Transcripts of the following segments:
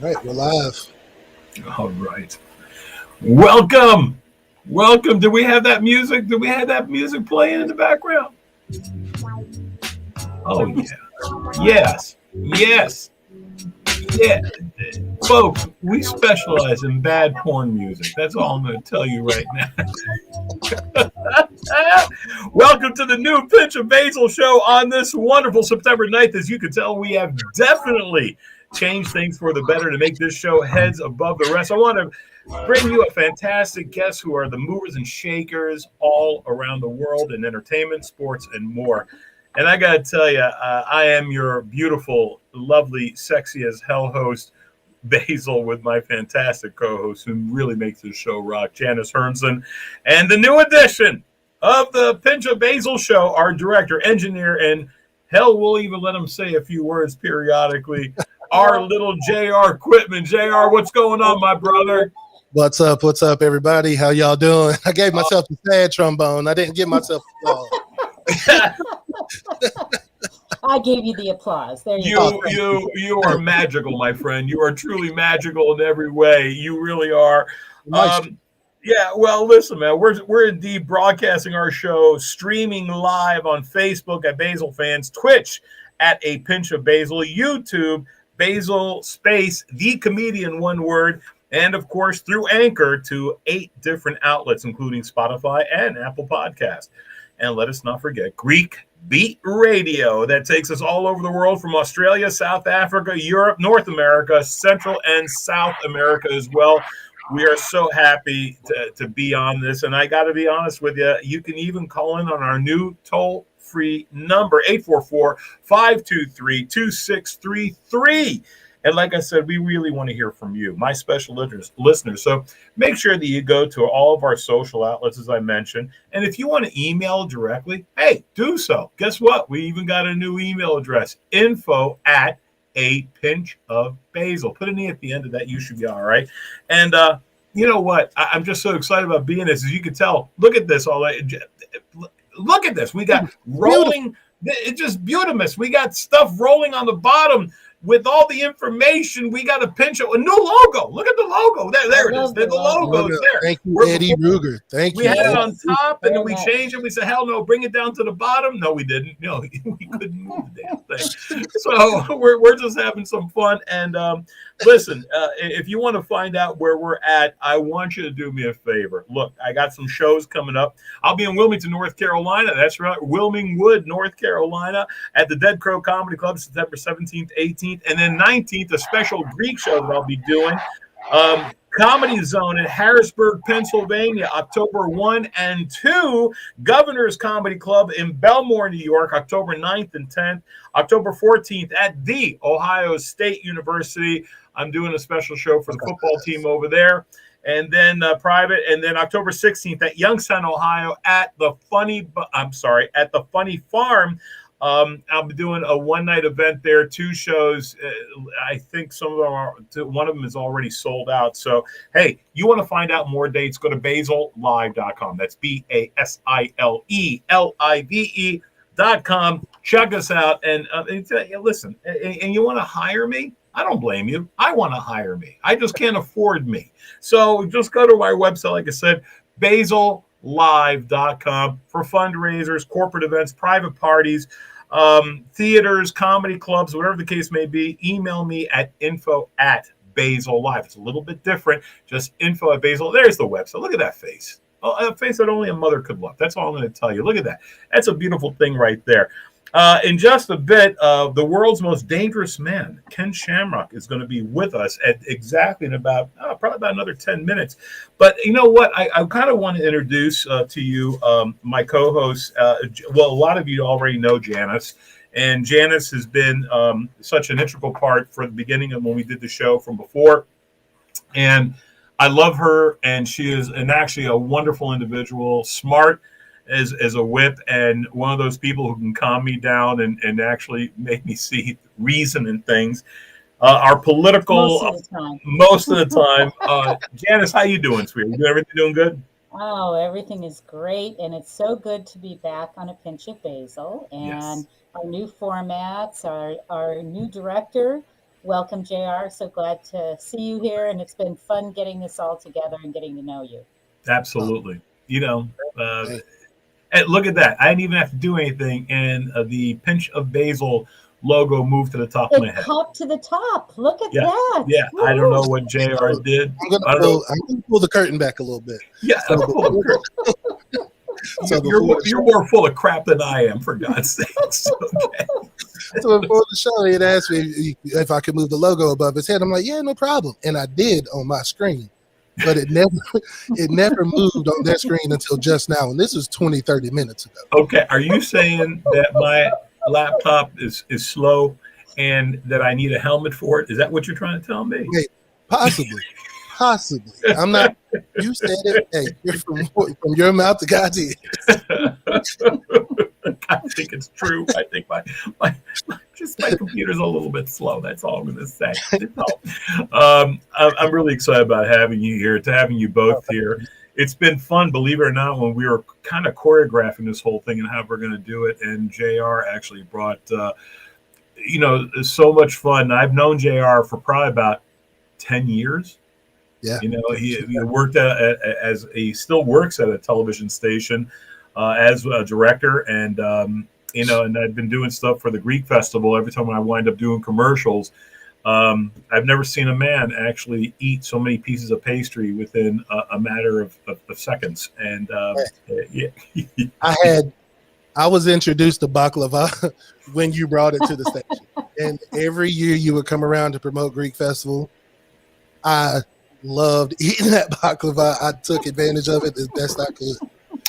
All right, we're live. All right. Welcome. Welcome. Do we have that music? Do we have that music playing in the background? Oh, yeah. Yes. Yes. Yeah. Folks, we specialize in bad porn music. That's all I'm going to tell you right now. Welcome to the new Pinch of Basile show on this wonderful September 9th. As you can tell, we have definitely changed things for the better to make this show heads above the rest. I want to bring you a fantastic guest who are the movers and shakers all around the world in entertainment, sports, and more. And I got to tell you, I am your beautiful, lovely, sexy as hell host, Basil, with my fantastic co-host who really makes this show rock, Janice Hermson, and the new addition of the Pinch of Basil show, our director, engineer, and hell, we'll even let him say a few words periodically, our little JR Quitman. JR, what's going on, my brother? What's up? What's up, everybody? How y'all doing? I gave myself a sad trombone. I didn't give myself a I gave you the applause. There you go. You are magical, my friend. You are truly magical in every way. You really are. Yeah, well, listen, man, we're indeed broadcasting our show, streaming live on Facebook at Basil Fans, Twitch at A Pinch of Basile, YouTube, Basil Space, The Comedian, one word, and of course through Anchor to 8 different outlets, including Spotify and Apple Podcasts. And let us not forget Greek Beat Radio that takes us all over the world, from Australia, South Africa, Europe, North America, Central and South America as well. We are so happy to be on this. And I got to be honest with you, you can even call in on our new toll-free number, 844-523-2633. And like I said, we really want to hear from you, my special listeners. So make sure that you go to all of our social outlets, as I mentioned. And if you want to email directly, hey, do so. Guess what? We even got a new email address, info@apinchofbasil. Put an E at the end of that. You should be all right. And you know what? I'm just so excited about being this. As you can tell, look at this. Look at this. We got rolling. It's just beautiful. We got stuff rolling on the bottom. With all the information, we got a pinch of a new logo. Look at the logo. There it is. The logo is there. Thank you, Eddie Ruger. Thank you. We had it on top, and then we changed it. We said, hell no, bring it down to the bottom. No, we didn't. No, we couldn't move the damn thing. So we're just having some fun. And listen, if you want to find out where we're at, I want you to do me a favor. Look, I got some shows coming up. I'll be in Wilmington, North Carolina. That's right, Wilmingwood, North Carolina, at the Dead Crow Comedy Club, September 17th, 18th. And then 19th, a special Greek show that I'll be doing. Comedy Zone in Harrisburg, Pennsylvania, October 1 and 2. Governor's Comedy Club in Belmore, New York, October 9th and 10th. October 14th at The Ohio State University. I'm doing a special show for the football team over there. And then private. And then October 16th at Youngstown, Ohio, at the Funny Farm. I'll be doing a one-night event there, 2 shows. I think one of them is already sold out. So, hey, you want to find out more dates, go to basillive.com. That's BASILELIVE.com. Check us out. And listen, and you want to hire me? I don't blame you. I want to hire me. I just can't afford me. So just go to my website, like I said, basillive.com, for fundraisers, corporate events, private parties, theaters, comedy clubs, whatever the case may be. Email me at info@basillive. It's a little bit different. Just info@basil. There's the website. Look at that face. A face that only a mother could love. That's all I'm going to tell you. Look at that. That's a beautiful thing right there. In just a bit, the world's most dangerous man, Ken Shamrock, is going to be with us at exactly in probably about another 10 minutes. But you know what? I kind of want to introduce to you my co-host. Well, a lot of you already know Janice. And Janice has been such an integral part for the beginning of when we did the show from before. And I love her, and she is actually a wonderful individual, smart as a whip, and one of those people who can calm me down and actually make me see reason in things. Our political most of the time. Janice, how you doing, sweetie? Everything doing good? Oh, everything is great, and it's so good to be back on A Pinch of Basil, and our new formats, our new director, welcome, JR. So glad to see you here. And it's been fun getting this all together and getting to know you. Absolutely. Hey, And look at that. I didn't even have to do anything. And the Pinch of Basile logo moved to the top of my It head. popped to the top. Look at Yeah. that. Yeah. I don't know what JR did. I don't know. I'm gonna pull the curtain back a little bit. Yeah. So before, so before the You're show, more full of crap than I am, for God's sakes. Okay. so before the show, he had asked me if I could move the logo above his head. I'm like, yeah, no problem, and I did on my screen, but it never moved on their screen until just now, and this was 20-30 minutes ago. Okay. Are you saying that my laptop is slow and that I need a helmet for it? Is that what you're trying to tell me? Hey, possibly. I'm not. You said it. Hey, you're from your mouth to God's ears. I think it's true. I think my computer's a little bit slow. That's all I'm going to say. I'm really excited about having you here, having you both here. It's been fun, believe it or not, when we were kind of choreographing this whole thing and how we're going to do it. And JR actually brought, so much fun. I've known JR for probably about 10 years. Yeah. He worked as he still works at a television station as a director, and and I've been doing stuff for the Greek Festival. Every time I wind up doing commercials, I've never seen a man actually eat so many pieces of pastry within a matter of seconds. And yeah, I was introduced to baklava when you brought it to the station, and every year you would come around to promote Greek Festival. I loved eating that baklava. I took advantage of it as best I could.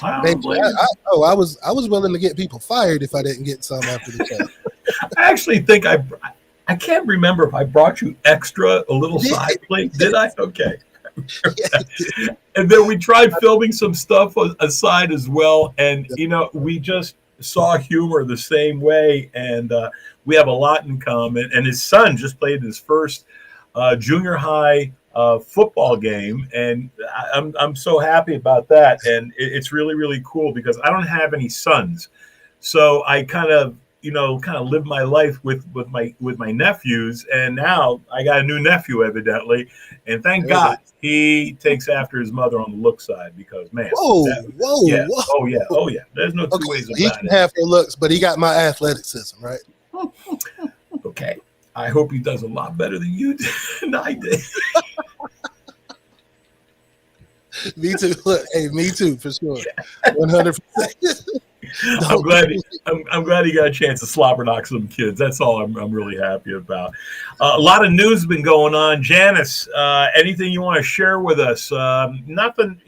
I was willing to get people fired if I didn't get some after the show. I actually think I can't remember if I brought you a little side plate. Did I? Okay. And then we tried filming some stuff aside as well, and we just saw humor the same way, and we have a lot in common. And his son just played his first junior high football game, and I'm so happy about that. And it's really, really cool because I don't have any sons, so I kind of live my life with my nephews, and now I got a new nephew evidently, and thank God he takes after his mother on the look side, because man, whoa, oh yeah, there's no two ways about he it. can have her looks, but he got my athleticism, right? Okay. I hope he does a lot better than you did than I did. Me too. Look, hey, me too, for sure. 100%. I'm glad he got a chance to slobber knock some kids. That's all I'm really happy about. A lot of news has been going on. Janice, anything you want to share with us? Nothing.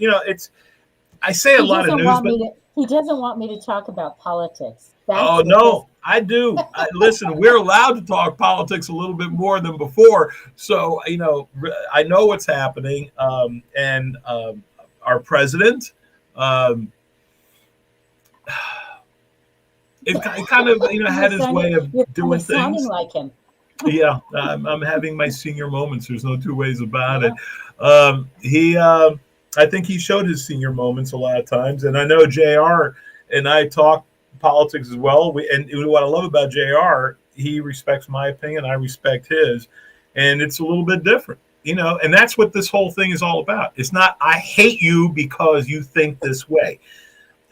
I say a lot of news, he doesn't want me to talk about politics. No, I do. Listen, we're allowed to talk politics a little bit more than before. So, I know what's happening. And our president, it kind of, had his way of doing things. Sounding like him. Yeah, I'm having my senior moments. There's no two ways about it. I think he showed his senior moments a lot of times. And I know JR and I talk politics as well. And what I love about JR, he respects my opinion, I respect his, and it's a little bit different, and that's what this whole thing is all about. It's not I hate you because you think this way.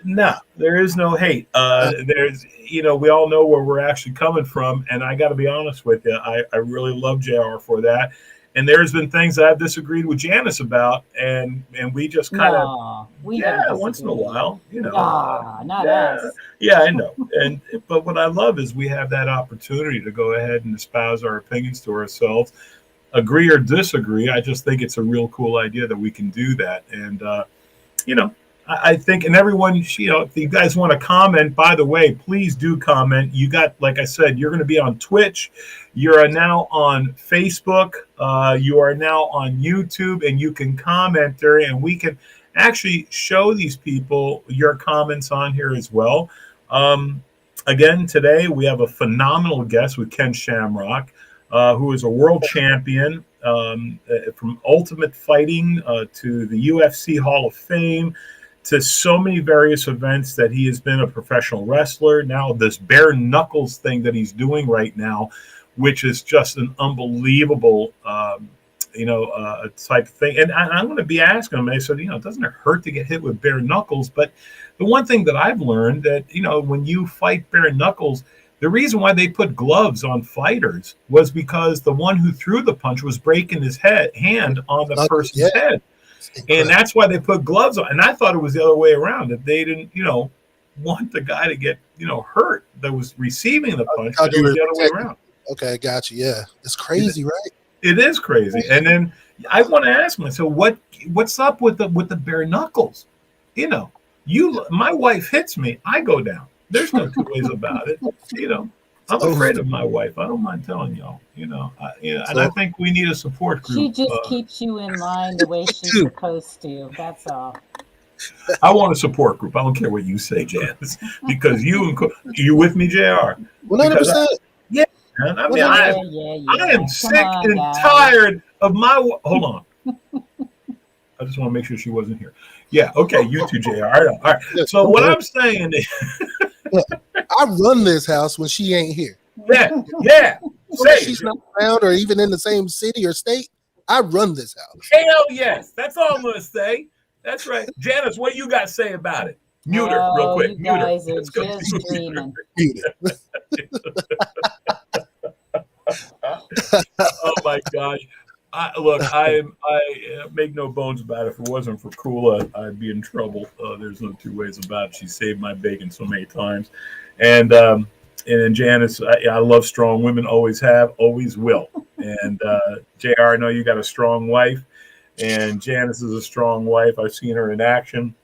No, there is no hate. There's we all know where we're actually coming from, and I got to be honest with you, I really love JR for that. And there's been things that I've disagreed with Janice about, and we just kind of once in a while, not us. Yeah, I know. But what I love is we have that opportunity to go ahead and espouse our opinions to ourselves, agree or disagree. I just think it's a real cool idea that we can do that. And I think, and everyone, if you guys want to comment, by the way, please do comment. You got, like I said, you're going to be on Twitch. You're now on Facebook. You are now on YouTube, and you can comment there, and we can actually show these people your comments on here as well. Again, today we have a phenomenal guest with Ken Shamrock, who is a world champion from Ultimate Fighting to the UFC Hall of Fame, to so many various events that he has been a professional wrestler. Now this bare knuckles thing that he's doing right now which is just an unbelievable, type of thing. And I'm going to be asking them. They said, doesn't it hurt to get hit with bare knuckles? But the one thing that I've learned that, when you fight bare knuckles, the reason why they put gloves on fighters was because the one who threw the punch was breaking his hand on the person's head. And that's why they put gloves on. And I thought it was the other way around, that they didn't, want the guy to get, hurt that was receiving the punch. But it was the other way around. Okay, got you. Yeah. It's crazy, right? It is crazy. And then I want to ask him, so what's up with the bare knuckles? My wife hits me, I go down. There's no two ways about it. I'm afraid of my wife. I don't mind telling y'all. And I think we need a support group. She just keeps you in line the way she's supposed to. That's all. I want a support group. I don't care what you say, Janice, because you with me, JR? 100%. Yeah. I mean, I am sick and tired of my. Hold on. I just want to make sure she wasn't here. Yeah. Okay. You too, JR. All right. So what I'm saying is, I run this house when she ain't here. Yeah. When she's not around or even in the same city or state, I run this house. Hell yes. That's all I'm going to say. That's right. Janice, what you got to say about it? Mute her real quick. You guys are just dreaming. Oh my gosh. I make no bones about it. If it wasn't for Kula, I'd be in trouble. There's no two ways about it. She saved my bacon so many times. And then Janice, I love strong women, always have, always will. And JR, I know you got a strong wife, and Janice is a strong wife. I've seen her in action,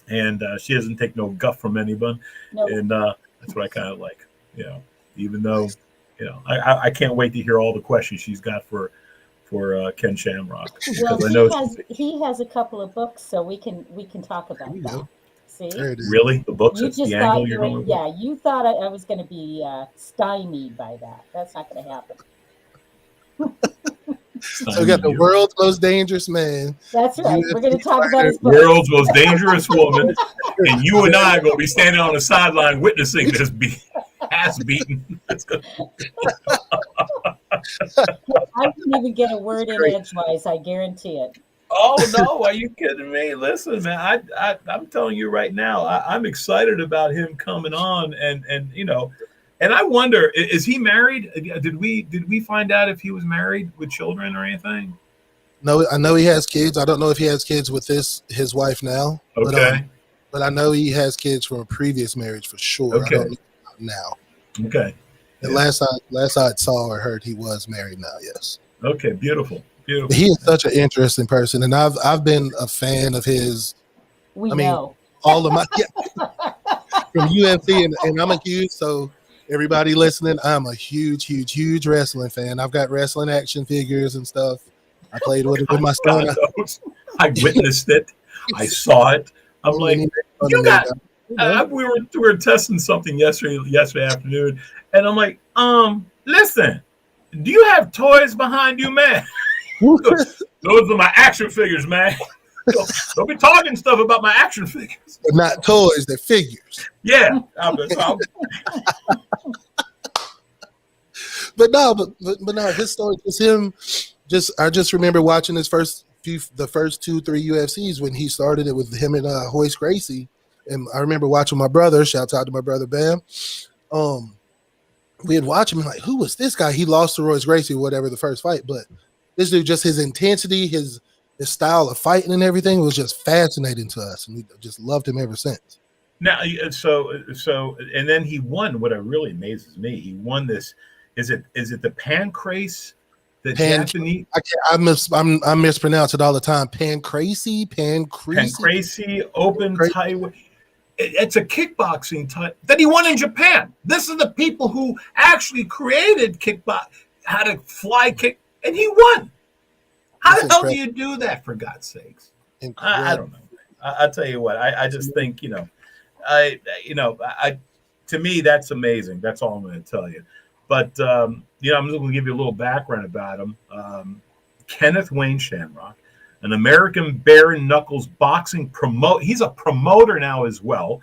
and she doesn't take no guff from anyone. Nope. And that's what I kind of like, even though, I can't wait to hear all the questions she's got for Ken Shamrock. Well, he has a couple of books, so we can talk about that. See? Really? The books? That's the angle you're going with? Yeah, you thought I was going to be stymied by that. That's not going to happen. So we got the world's most dangerous man. That's right. We're going to talk about his book. World's most dangerous woman, and you and I are going to be standing on the sideline witnessing this ass beating. I didn't even get a word in edgewise. I guarantee it. Oh no! Are you kidding me? Listen, man, I'm telling you right now, I'm excited about him coming on, and and I wonder, is he married? Did we find out if he was married with children or anything? No, I know he has kids. I don't know if he has kids with his wife now. Okay, but I know he has kids from a previous marriage for sure. Okay, I don't know now. Okay. And last I saw or heard, he was married now. Yes. Okay. Beautiful. He is such an interesting person, and I've been a fan of his. Know all of my from UFC, and I'm a huge. So everybody listening, I'm a huge wrestling fan. I've got wrestling action figures and stuff. I played with it with my son. I witnessed it. I saw it. I'm like, you got. We were testing something yesterday afternoon, and I'm like, listen, do you have toys behind you, man? Those are my action figures, man. Don't be talking stuff about my action figures. They're not toys, they're figures. Yeah. But no, his story is him. I just remember watching the first 2-3 UFCs when he started it with him and Royce Gracie. And I remember watching my brother, shouts out to my brother Bam. We had watched him like, who was this guy? He lost to Royce Gracie or whatever the first fight, but this dude, just his intensity, his style of fighting and everything was just fascinating to us, and we just loved him ever since. Now, so, and then he won. What really amazes me, he won this. Is it the pancrase? The Japanese. I mispronounce it all the time. Pancrase open title. It's a kickboxing title that he won in Japan. This is the people who actually created kickbox, how to fly kick, and he won. How the hell do you do that, for God's sakes? I don't know. I'll tell you what. I just think, to me, that's amazing. That's all I'm going to tell you. But, I'm just going to give you a little background about him. Kenneth Wayne Shamrock, an American bare knuckles boxing promoter. He's a promoter now as well.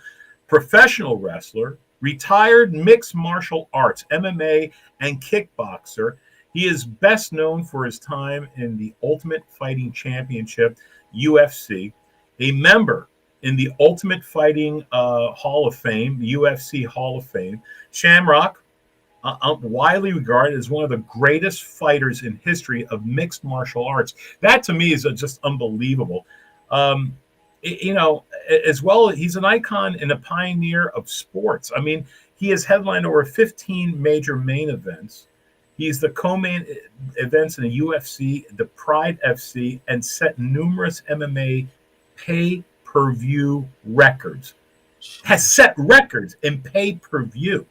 Professional wrestler, Retired mixed martial arts, MMA, and kickboxer. He is best known for his time in the Ultimate Fighting Championship, UFC, a member in the Ultimate Fighting Hall of Fame, the UFC Hall of Fame. Shamrock, widely regarded as one of the greatest fighters in history of mixed martial arts. That to me is just unbelievable. Um, as well, he's an icon and a pioneer of sports. I mean, he has headlined over 15 major main events. He's the co-main events in the UFC, the Pride FC, and set numerous MMA pay-per-view records. Has set records in pay-per-view.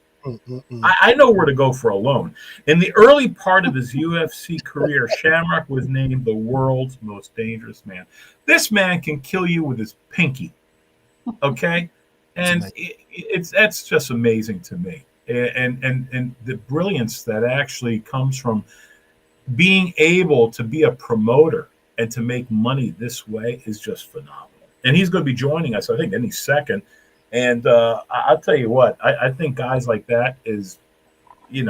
I know where to go for a loan. In the early part of his UFC career, Shamrock was named the world's most dangerous man. This man can kill you with his pinky. Okay? And that's just amazing to me. And the brilliance that actually comes from being able to be a promoter and to make money this way is just phenomenal. And he's going to be joining us, I think, any second. And I'll tell you what, I think guys like that is, I mean,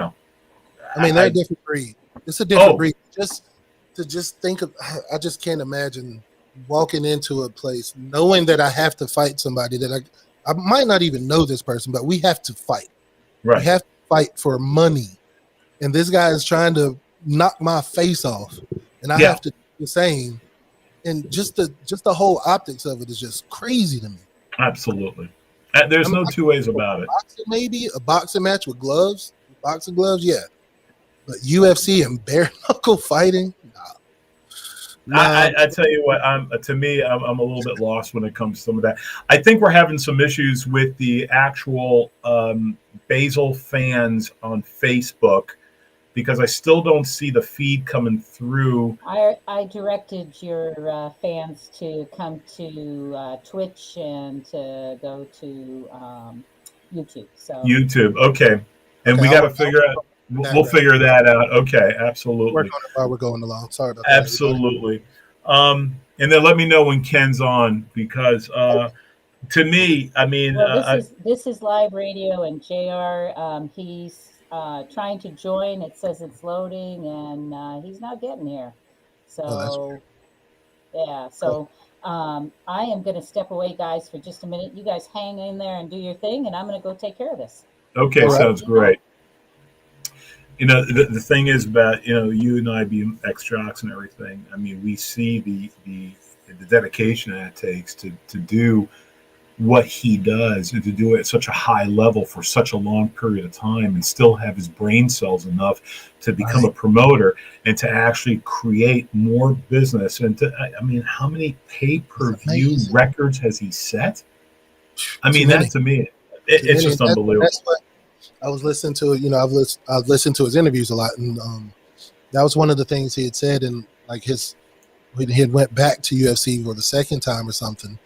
they're a different breed. It's a different breed. Just think of, I just can't imagine walking into a place knowing that I have to fight somebody that I might not even know this person, but we have to fight. Right. We have to fight for money. And this guy is trying to knock my face off. And I have to do the same. And just the whole optics of it is just crazy to me. Absolutely. There's no two ways about it. Maybe a boxing match with gloves, boxing gloves, yeah. But UFC and bare knuckle fighting, nah. I tell you what, to me, I'm a little bit lost when it comes to some of that. I think we're having some issues with the actual Basile fans on Facebook because I still don't see the feed coming through. I directed your fans to come to Twitch and to go to YouTube. So YouTube, okay. And we got to figure out. We'll figure that out. Okay, absolutely. Work on it while we're going along. Sorry about that. Absolutely. And then let me know when Ken's on because to me, I mean, this is live radio and JR. He's trying to join. It says it's loading, and he's not getting here. So, yeah. So, I am going to step away, guys, for just a minute. You guys hang in there and do your thing, and I'm going to go take care of this. Okay, sounds great. The thing is about you and I being ex-jocks and everything. I mean, we see the dedication that it takes to do what he does and to do it at such a high level for such a long period of time and still have his brain cells enough to become a promoter and to actually create more business. And how many pay-per-view records has he set? I mean, that to me, it's just unbelievable. That's what I was listening to. I've listened to his interviews a lot, and that was one of the things he had said. And like when he had went back to UFC for the second time or something,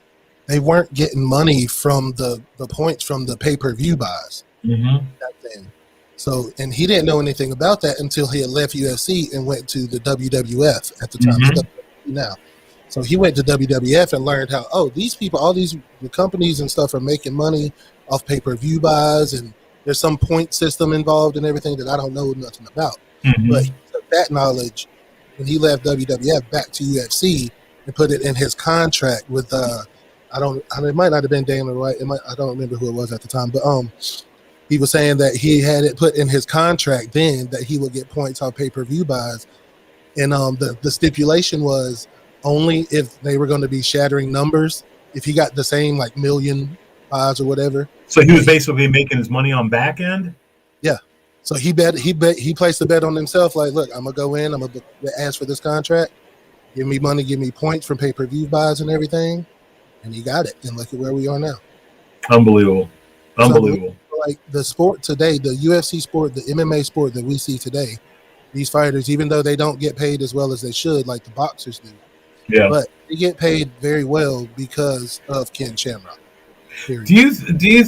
they weren't getting money from the points from the pay-per-view buys. Mm-hmm. So, and he didn't know anything about that until he had left UFC and went to the WWF at the time. Mm-hmm. Now, so he went to WWF and learned how these people, all these the companies and stuff are making money off pay-per-view buys, and there's some point system involved and everything that I don't know nothing about. Mm-hmm. But he took that knowledge when he left WWF back to UFC and put it in his contract with it might not have been Damon White. I don't remember who it was at the time, but he was saying that he had it put in his contract then that he would get points on pay-per-view buys, and the stipulation was only if they were going to be shattering numbers. If he got the same like million buys or whatever. So he was basically making his money on back end. Yeah. So he placed a bet on himself. Like, look, I'm gonna go in. I'm gonna ask for this contract. Give me money. Give me points from pay-per-view buys and everything. And he got it. And look at where we are now. Unbelievable. Unbelievable. So, like the sport today, the UFC sport, the MMA sport that we see today, these fighters, even though they don't get paid as well as they should, like the boxers do, but they get paid very well because of Ken Shamrock. Period. Do you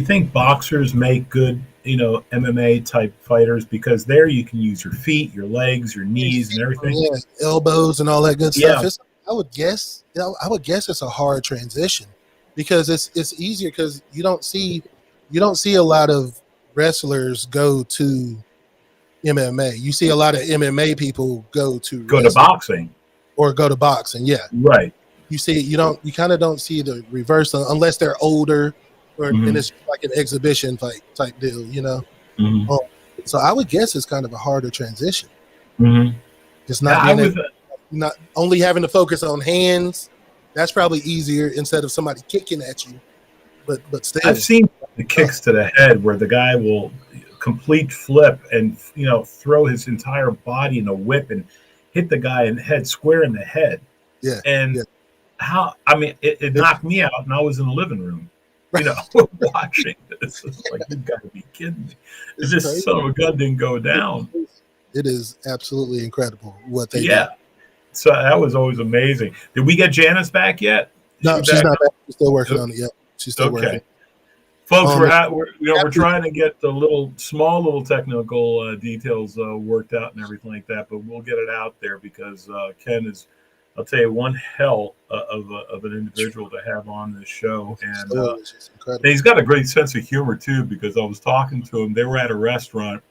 think boxers make good MMA type fighters because there you can use your feet, your legs, your knees, and everything? Yeah, elbows and all that good stuff. I would guess it's a hard transition because it's easier because you don't see you don't see a lot of wrestlers go to MMA. You see a lot of MMA people go to Go to wrestling boxing. or go to boxing. Yeah. Right. You see, you kind of don't see the reverse unless they're older, or and it's like an exhibition fight type deal, you know. Mm-hmm. So I would guess it's kind of a harder transition. Mm-hmm. Just not I being was, not only having to focus on hands. That's probably easier instead of somebody kicking at you. But still, I've seen the kicks to the head where the guy will complete flip and throw his entire body in a whip and hit the guy in the head square in the head. yeah, And yeah. how, I mean, it knocked me out, and I was in the living room, watching this. It's like, you got to be kidding me. It's This crazy. son of a gun didn't go down. It is absolutely incredible what they do. Yeah. So that was always amazing. Did we get Janice back yet? No, she's not back. She's still working on it. Yeah, she's still Okay. working. Folks, we're trying to get the small little technical details worked out and everything like that, but we'll get it out there because Ken is, I'll tell you, one hell of an individual to have on this show, and he's got a great sense of humor too. Because I was talking to him, they were at a restaurant,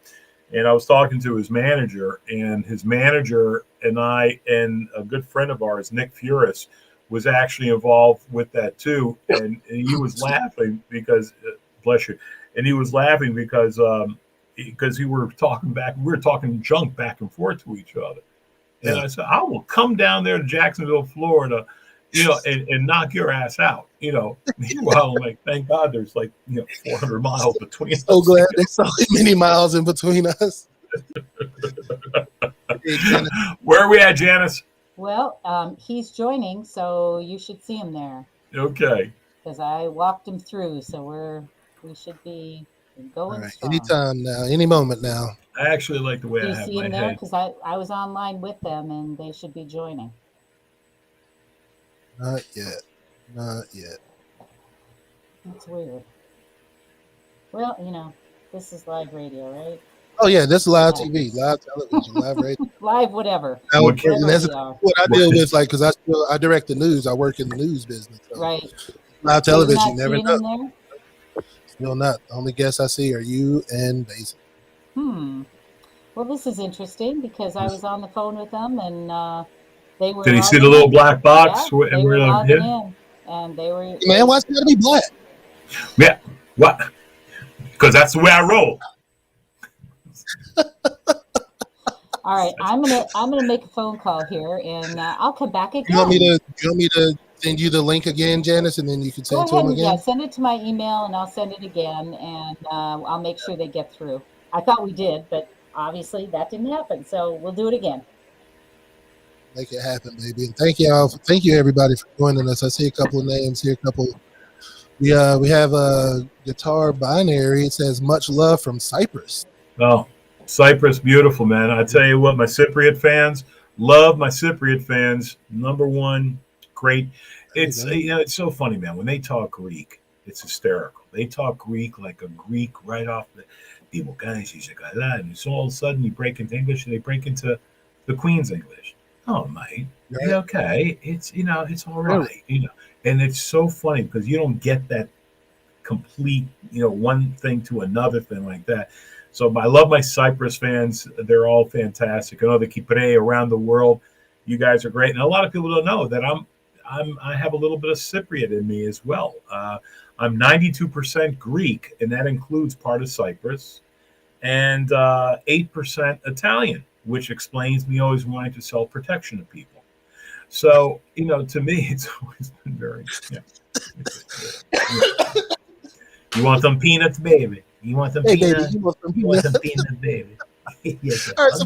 and I was talking to his manager, and his manager and I and a good friend of ours, Nick Furis, was actually involved with that too, and he was laughing because, bless you, and he was laughing because we were talking junk back and forth to each other, and I said, I will come down there to Jacksonville, Florida, and knock your ass out, Meanwhile, I'm like, thank God there's 400 miles between us. So glad there's so many miles in between us. Where are we at, Janice? Well, he's joining, so you should see him there. Okay. Because I walked him through, so we should be going strong. Anytime now, any moment now. I actually like the way I have my head. Do you see him there? Because I was online with them, and they should be joining. Not yet. Not yet. That's weird. Well, this is live radio, right? Oh yeah, this is live TV, live television, live radio, live whatever. And that's what I deal with, because I direct the news. I work in the news business. So right. Live television, you never know. There? Still not. The only guests I see are you and Basile. Well, this is interesting because I was on the phone with them, and they were. Did you see the little black box? Yeah, they were logging in, and they were. Man, why's it gotta be black? Yeah. What? Because that's the way I roll. All right, I'm gonna make a phone call here, and I'll come back again. You want me to send you the link again, Janice, and then you can send it to them again? Yeah, send it to my email, and I'll send it again, and I'll make sure they get through. I thought we did, but obviously that didn't happen, so we'll do it again. Make it happen, baby. And thank you everybody for joining us. I see a couple of names here, we have a guitar binary. It says much love from Cyprus. Oh, Cyprus, beautiful, man. I tell you what, my Cypriot fans love my Cypriot fans. Number one, great. It's it's so funny, man. When they talk Greek, it's hysterical. They talk Greek like a Greek right off the people. And so all of a sudden you break into English, and they break into the Queen's English. Oh, mate, right. Okay, it's it's all right, and it's so funny because you don't get that complete, one thing to another thing like that. So I love my Cyprus fans. They're all fantastic. I know the Kipre around the world. You guys are great. And a lot of people don't know that I have a little bit of Cypriot in me as well. I'm 92% Greek, and that includes part of Cyprus, and 8% Italian, which explains me always wanting to sell protection to people. So, to me, it's always been very, You want some peanuts, baby? You want some peanuts? Baby, you want some peanuts, baby? Yes, all right, so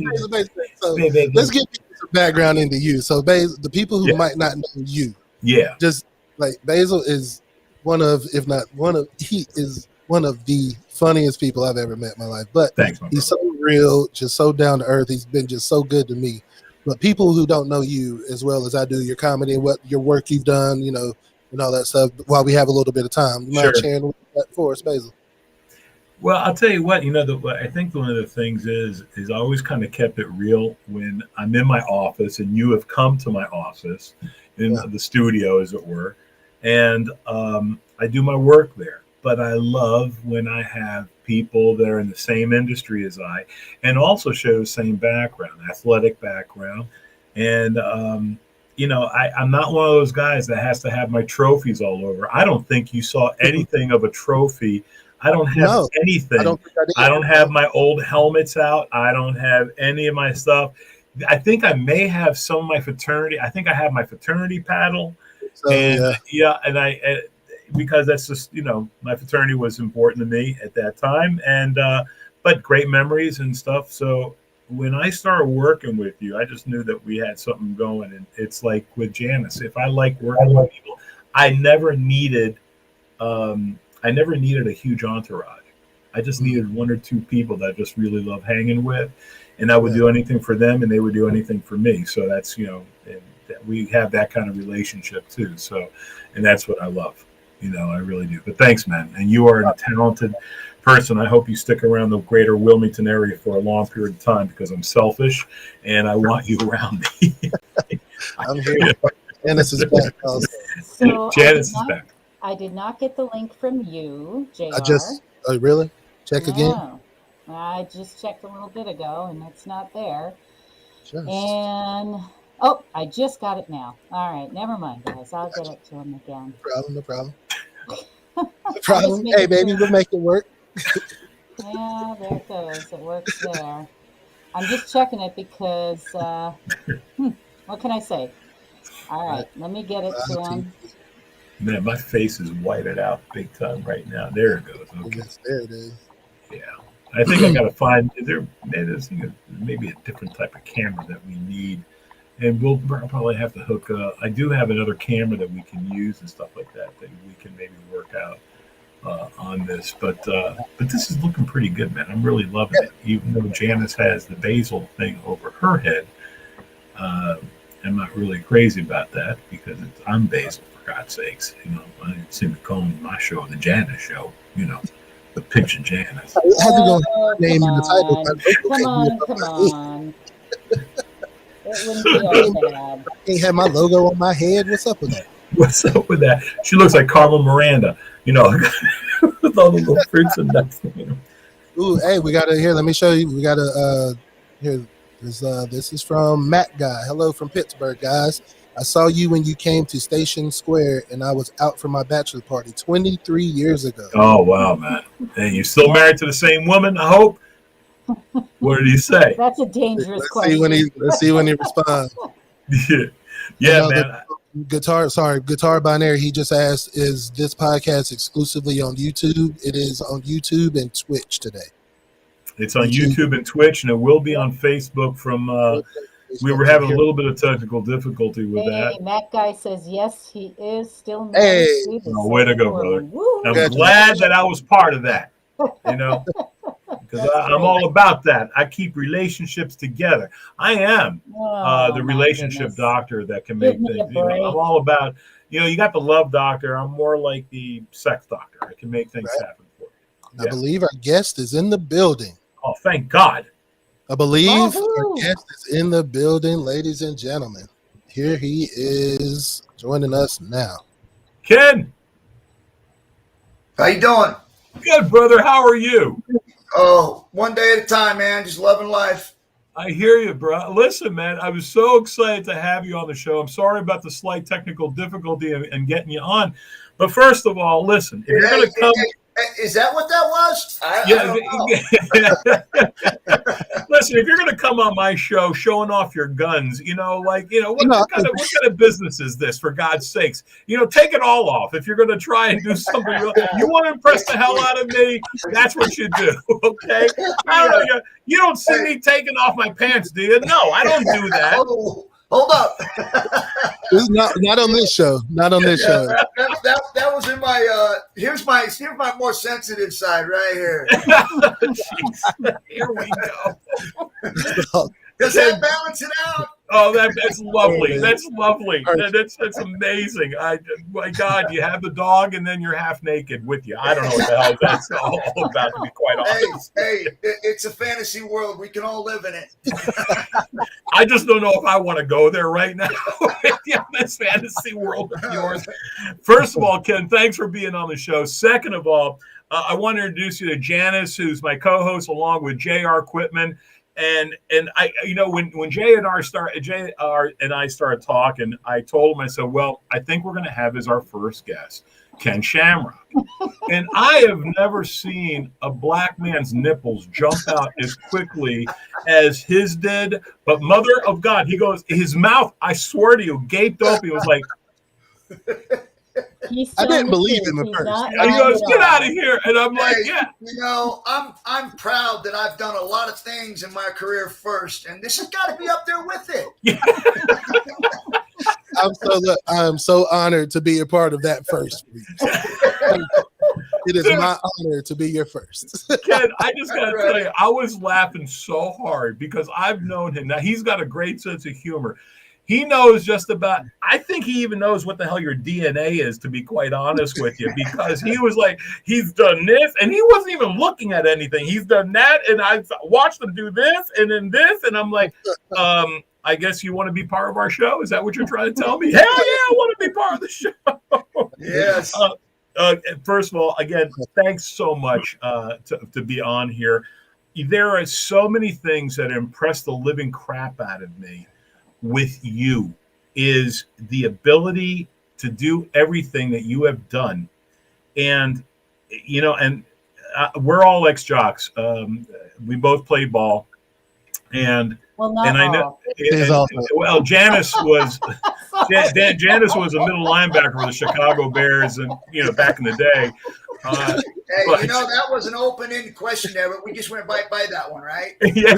let's get some background into you. So, the people who might not know you, just like Basile is he is one of the funniest people I've ever met in my life. But thanks, he's so real, just so down to earth. He's been just so good to me. But people who don't know you as well as I do, your comedy and your work you've done, and all that stuff, while we have a little bit of time, you might share that for us, Basile. Well, I'll tell you what, I think one of the things is I always kind of kept it real when I'm in my office and you have come to my office in the studio, as it were, and I do my work there. but I love when I have people that are in the same industry as I and also share the same background, athletic background. And, I'm not one of those guys that has to have my trophies all over. I don't think you saw anything of a trophy. I don't have anything. I don't think I did. I don't have my old helmets out. I don't have any of my stuff. I think I may have some of my fraternity. I think I have my fraternity paddle. So, And because that's just, my fraternity was important to me at that time. And, but great memories and stuff. So when I started working with you, I just knew that we had something going. And it's like with Janice, if I like working with people, I never needed a huge entourage. I just needed one or two people that I just really love hanging with, and I would do anything for them and they would do anything for me. So that's, we have that kind of relationship too. So, and that's what I love, I really do. But thanks, man. And you are a talented person. I hope you stick around the greater Wilmington area for a long period of time because I'm selfish and I want you around me. I'm here. Janice is back. So Janice is back. I did not get the link from you, JR. Oh, really? Check again? No. I just checked a little bit ago, and it's not there. And, I just got it now. All right, never mind, guys. I'll get it to him again. No problem. Hey, baby, we'll make it work. Yeah, there it goes. It works there. I'm just checking it because, what can I say? All right, let me get it to him. Man, my face is whited out big time right now. There it goes. Okay. Yes, there it is. Yeah. I think I got to find, there's maybe a different type of camera that we need. And we'll probably have to hook up. I do have another camera that we can use and stuff like that we can maybe work out on this. But this is looking pretty good, man. I'm really loving it. Even though Janice has the Basile thing over her head, I'm not really crazy about that because I'm Basile, for God's sakes. I didn't seem to call my show the Janice Show, the Pinch of Janice. I had to go name in the title. Come on. It wouldn't be all bad. I can't have my logo on my head. What's up with that? What's up with that? She looks like Carmen Miranda, with all the little fruits and nuts. Ooh, hey, we got to here. Let me show you. We got to here. This is from Matt Guy. Hello from Pittsburgh, guys. I saw you when you came to Station Square, and I was out for my bachelor party 23 years ago. Oh, wow, man. And you're still married to the same woman, I hope? What did he say? That's a dangerous question. Let's see when he responds. Yeah, man. Guitar Binary, he just asked, is this podcast exclusively on YouTube? It is on YouTube and Twitch today. It's on YouTube and Twitch, and it will be on Facebook from we were having a little bit of technical difficulty with that. Matt Guy says, yes, he is still married. Hey. Way to go, brother. I'm glad that I was part of that, because I'm all about that. I keep relationships together. I am the relationship doctor that can make things. I'm all about, you got the love doctor. I'm more like the sex doctor. I can make things happen for you. I believe our guest is in the building. Oh, thank God. I believe our guest is in the building, ladies and gentlemen. Here he is joining us now. Ken. How you doing? Good, brother. How are you? Oh, one day at a time, man. Just loving life. I hear you, bro. Listen, man, I was so excited to have you on the show. I'm sorry about the slight technical difficulty and getting you on. But first of all, listen, if you're going to come... Is that what that was? Listen, if you're going to come on my show showing off your guns, what kind of business is this, for God's sakes? Take it all off. If you're going to try and do something, you want to impress the hell out of me, that's what you do, okay? You don't see me taking off my pants, do you? No, I don't do that. Hold up. This is not on this show. Not on this show. That was in my here's my more sensitive side right here. Here we go. Does that balance it out? Oh, that's lovely. That's lovely. Perfect. That's amazing. My God, you have the dog and then you're half naked with you. I don't know what the hell that's all about, to be quite honest. It's a fantasy world. We can all live in it. I just don't know if I want to go there right now with this fantasy world of yours. First of all, Ken, thanks for being on the show. Second of all, I want to introduce you to Janice, who's my co-host, along with J.R. Quitman. And I, when Jay and I started talking, I told him, I said, well, I think we're going to have as our first guest Ken Shamrock. And I have never seen a black man's nipples jump out as quickly as his did. But mother of God, he goes, his mouth, I swear to you, gaped open. He was like, I didn't believe him at first. He goes, get out of here. And I'm like, yeah. I'm proud that I've done a lot of things in my career first, and this has got to be up there with it. Yeah. I'm so honored to be a part of that first. It is my honor to be your first. Ken, I just got to tell you, I was laughing so hard because I've known him. Now, he's got a great sense of humor. He knows just about, I think he even knows what the hell your DNA is, to be quite honest with you, because he was like, he's done this, and he wasn't even looking at anything. He's done that, and I watched him do this, and then this, and I'm like, I guess you want to be part of our show? Is that what you're trying to tell me? Hell yeah, I want to be part of the show. Yes. First of all, again, thanks so much to be on here. There are so many things that impress the living crap out of me with you, is the ability to do everything that you have done. And, we're all ex-jocks. We both played ball. And I know, well, Janice was Janice was a middle linebacker for the Chicago Bears, and back in the day. Hey, that was an open-ended question there, but we just went by that one, right? Yeah.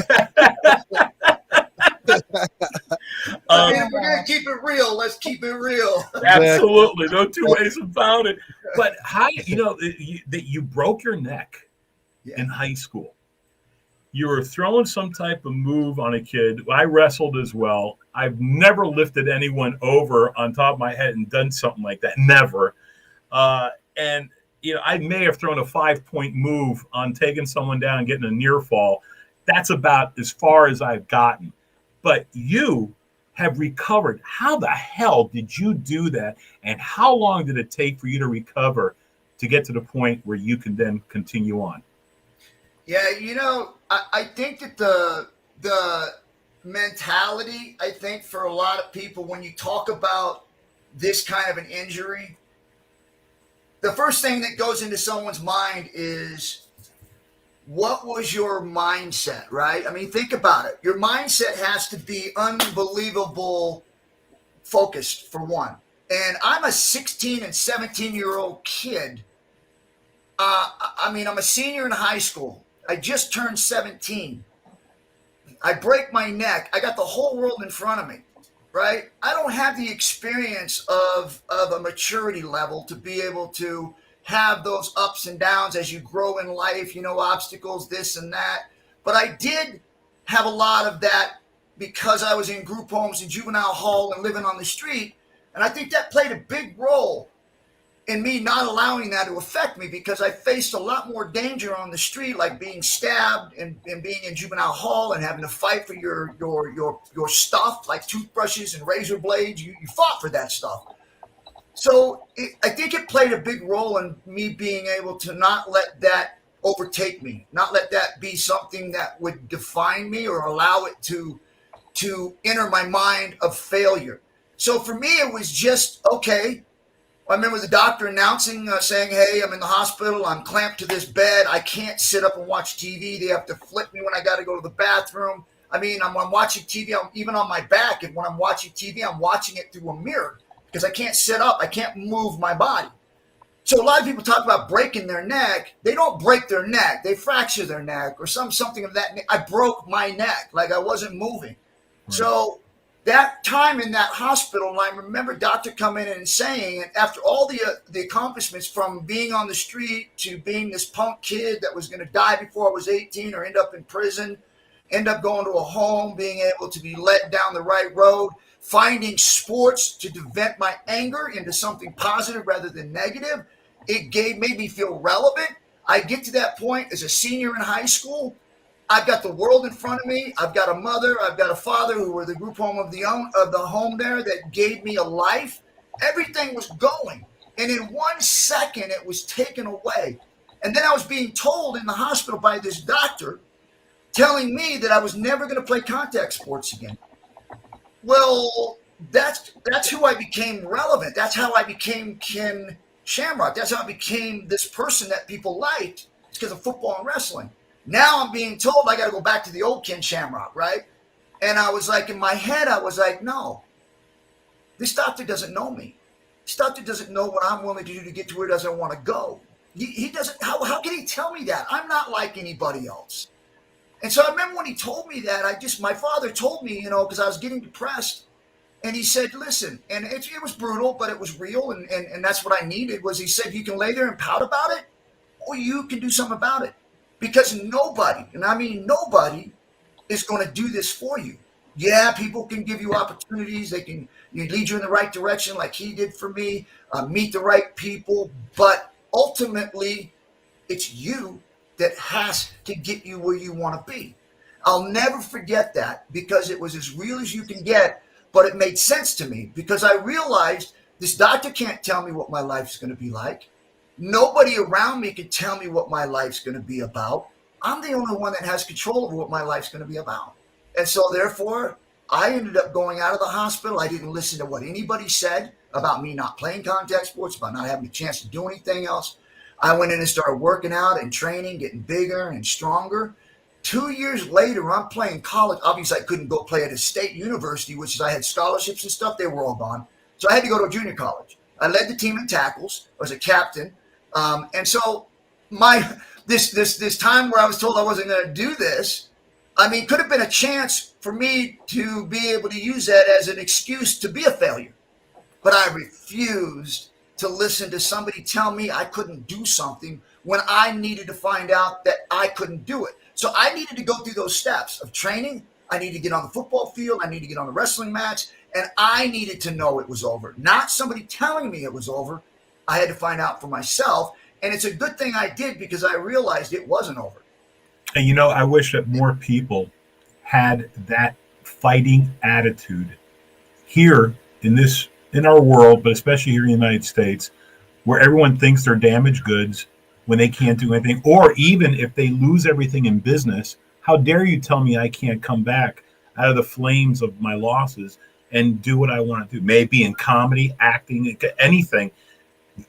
If we're gonna keep it real, let's keep it real. Absolutely, no two ways about it. But how that you broke your neck in high school? You were throwing some type of move on a kid. I wrestled as well. I've never lifted anyone over on top of my head and done something like that. Never. And I may have thrown a 5-point move on taking someone down and getting a near fall. That's about as far as I've gotten. But you have recovered. How the hell did you do that? And how long did it take for you to recover to get to the point where you can then continue on? Yeah, I think that the mentality, I think for a lot of people, when you talk about this kind of an injury, the first thing that goes into someone's mind is, what was your mindset, right? I mean, think about it. Your mindset has to be unbelievable focused, for one. And I'm a 16 and 17-year-old kid. I'm a senior in high school. I just turned 17. I break my neck. I got the whole world in front of me, right? I don't have the experience of a maturity level to be able to have those ups and downs as you grow in life, obstacles, this and that. But I did have a lot of that because I was in group homes and juvenile hall and living on the street. And I think that played a big role in me not allowing that to affect me, because I faced a lot more danger on the street, like being stabbed and being in juvenile hall and having to fight for your stuff, like toothbrushes and razor blades. You fought for that stuff. So I think it played a big role in me being able to not let that overtake me, not let that be something that would define me or allow it to enter my mind of failure. So for me, it was just, okay. I remember the doctor announcing, saying, hey, I'm in the hospital. I'm clamped to this bed. I can't sit up and watch TV. They have to flip me when I got to go to the bathroom. I mean, I'm watching TV. I'm even on my back. And when I'm watching TV, I'm watching it through a mirror because I can't sit up. I can't move my body. So a lot of people talk about breaking their neck. They don't break their neck. They fracture their neck or something of that. I broke my neck, like I wasn't moving. Right. So that time in that hospital, and I remember doctor coming in and saying, and after all the accomplishments, from being on the street to being this punk kid that was going to die before I was 18 or end up in prison, end up going to a home, being able to be led down the right road, finding sports to vent my anger into something positive rather than negative. Made me feel relevant. I get to that point as a senior in high school. I've got the world in front of me. I've got a mother. I've got a father who were the group home of the home there that gave me a life. Everything was going. And in 1 second, it was taken away. And then I was being told in the hospital by this doctor, telling me that I was never going to play contact sports again. Well, that's who I became relevant. That's how I became Ken Shamrock. That's how I became this person that people liked. It's because of football and wrestling. Now I'm being told I got to go back to the old Ken Shamrock, right? And I was like, in my head, I was like, no, this doctor doesn't know me. This doctor doesn't know what I'm willing to do to get to where he doesn't want to go. He doesn't. How can he tell me that? I'm not like anybody else. And so I remember when he told me that, my father told me, because I was getting depressed. And he said, listen, and it was brutal, but it was real. And that's what I needed was he said, you can lay there and pout about it, or you can do something about it. Because nobody, and I mean nobody, is going to do this for you. Yeah, people can give you opportunities. They can lead you in the right direction like he did for me, meet the right people. But ultimately, it's you that has to get you where you want to be. I'll never forget that because it was as real as you can get, but it made sense to me because I realized this doctor can't tell me what my life's going to be like. Nobody around me can tell me what my life's going to be about. I'm the only one that has control over what my life's going to be about. And so therefore, I ended up going out of the hospital. I didn't listen to what anybody said about me not playing contact sports, about not having a chance to do anything else. I went in and started working out and training, getting bigger and stronger. 2 years later, I'm playing college. Obviously, I couldn't go play at a state university, which is I had scholarships and stuff. They were all gone. So I had to go to a junior college. I led the team in tackles. I was a captain. And so this time where I was told I wasn't going to do this, could have been a chance for me to be able to use that as an excuse to be a failure. But I refused to listen to somebody tell me I couldn't do something when I needed to find out that I couldn't do it. So I needed to go through those steps of training. I needed to get on the football field. I needed to get on the wrestling match. And I needed to know it was over, not somebody telling me it was over. I had to find out for myself. And it's a good thing I did because I realized it wasn't over. And, I wish that more people had that fighting attitude here in our world, but especially here in the United States, where everyone thinks they're damaged goods when they can't do anything. Or even if they lose everything in business, how dare you tell me I can't come back out of the flames of my losses and do what I want to do? Maybe in comedy, acting, anything.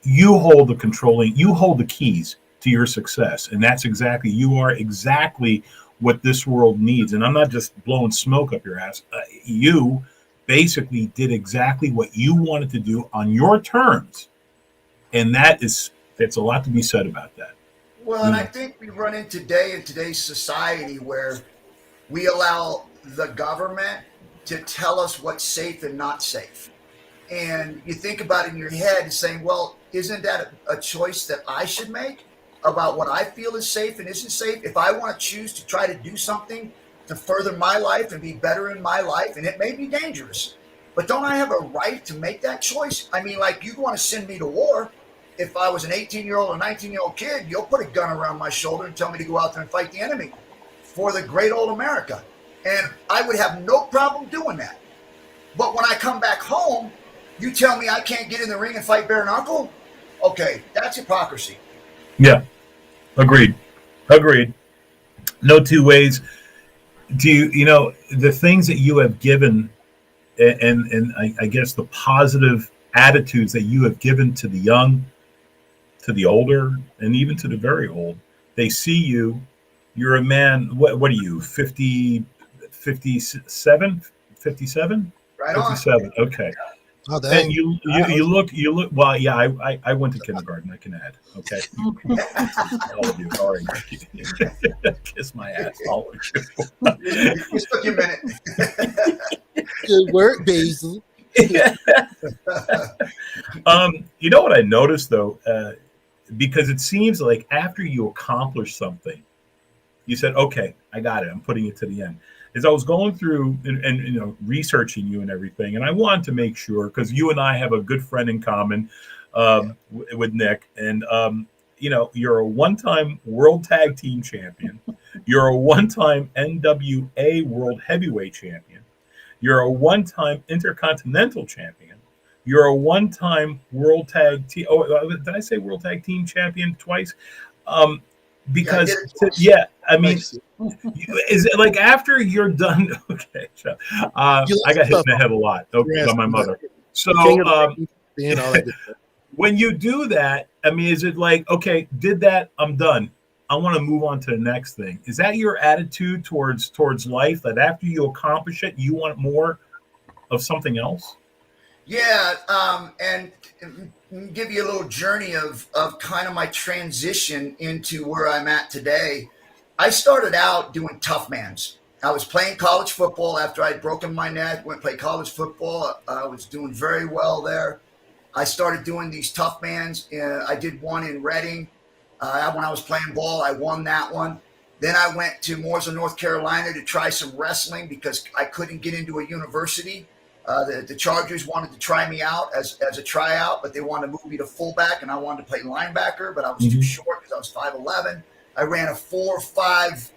You hold the keys to your success. And you are exactly what this world needs. And I'm not just blowing smoke up your ass. You basically did exactly what you wanted to do on your terms. And that's a lot to be said about that. Well, and I think we run in today's society where we allow the government to tell us what's safe and not safe. And you think about it in your head saying, well, isn't that a choice that I should make about what I feel is safe and isn't safe? If I want to choose to try to do something to further my life and be better in my life, and it may be dangerous, but don't I have a right to make that choice? Like you want to send me to war. If I was an 18-year-old or 19-year-old kid, you'll put a gun around my shoulder and tell me to go out there and fight the enemy for the great old America. And I would have no problem doing that. But when I come back home, you tell me I can't get in the ring and fight bare knuckle? Okay, that's hypocrisy. Yeah, agreed. No two ways. The things that you have given and I guess the positive attitudes that you have given to the young, to the older, and even to the very old, they see you're a man. What are you, 57? 57? Right on. 57, okay. Oh, dang. And you look, well, yeah, I went to kindergarten, I can add. Okay. All of you, all right. Kiss my ass, all of you. You took your minute. Good work, Basil. What I noticed though, because it seems like after you accomplish something, You said, okay, I got it. I'm putting it to the end. As I was going through and you know, researching you and everything, and I wanted to make sure, because you and I have a good friend in common with Nick, and you know, you're a one-time World Tag Team Champion. You're a one-time NWA World Heavyweight Champion. You're a one-time Intercontinental Champion. You're a one-time World Tag Team. Oh, did I say World Tag Team Champion twice? Because I mean, is it like after you're done? Okay, so, I got hit in the head a lot by my mother. So when you do that, I mean, is it like, okay, did that? I'm done. I want to move on to the next thing. Is that your attitude towards life? That after you accomplish it, you want more of something else? Yeah, and give you a little journey of kind of my transition into where I'm at today. I started out doing tough mans. I was playing college football after I'd broken my neck, went play college football. I was doing very well there. I started doing these tough mans. I did one in Reading. When I was playing ball, I won that one. Then I went to Mooresville, North Carolina to try some wrestling because I couldn't get into a university. The Chargers wanted to try me out as a tryout, but they wanted to move me to fullback, and I wanted to play linebacker, but I was too short because I was 5'11". I ran a 4.5,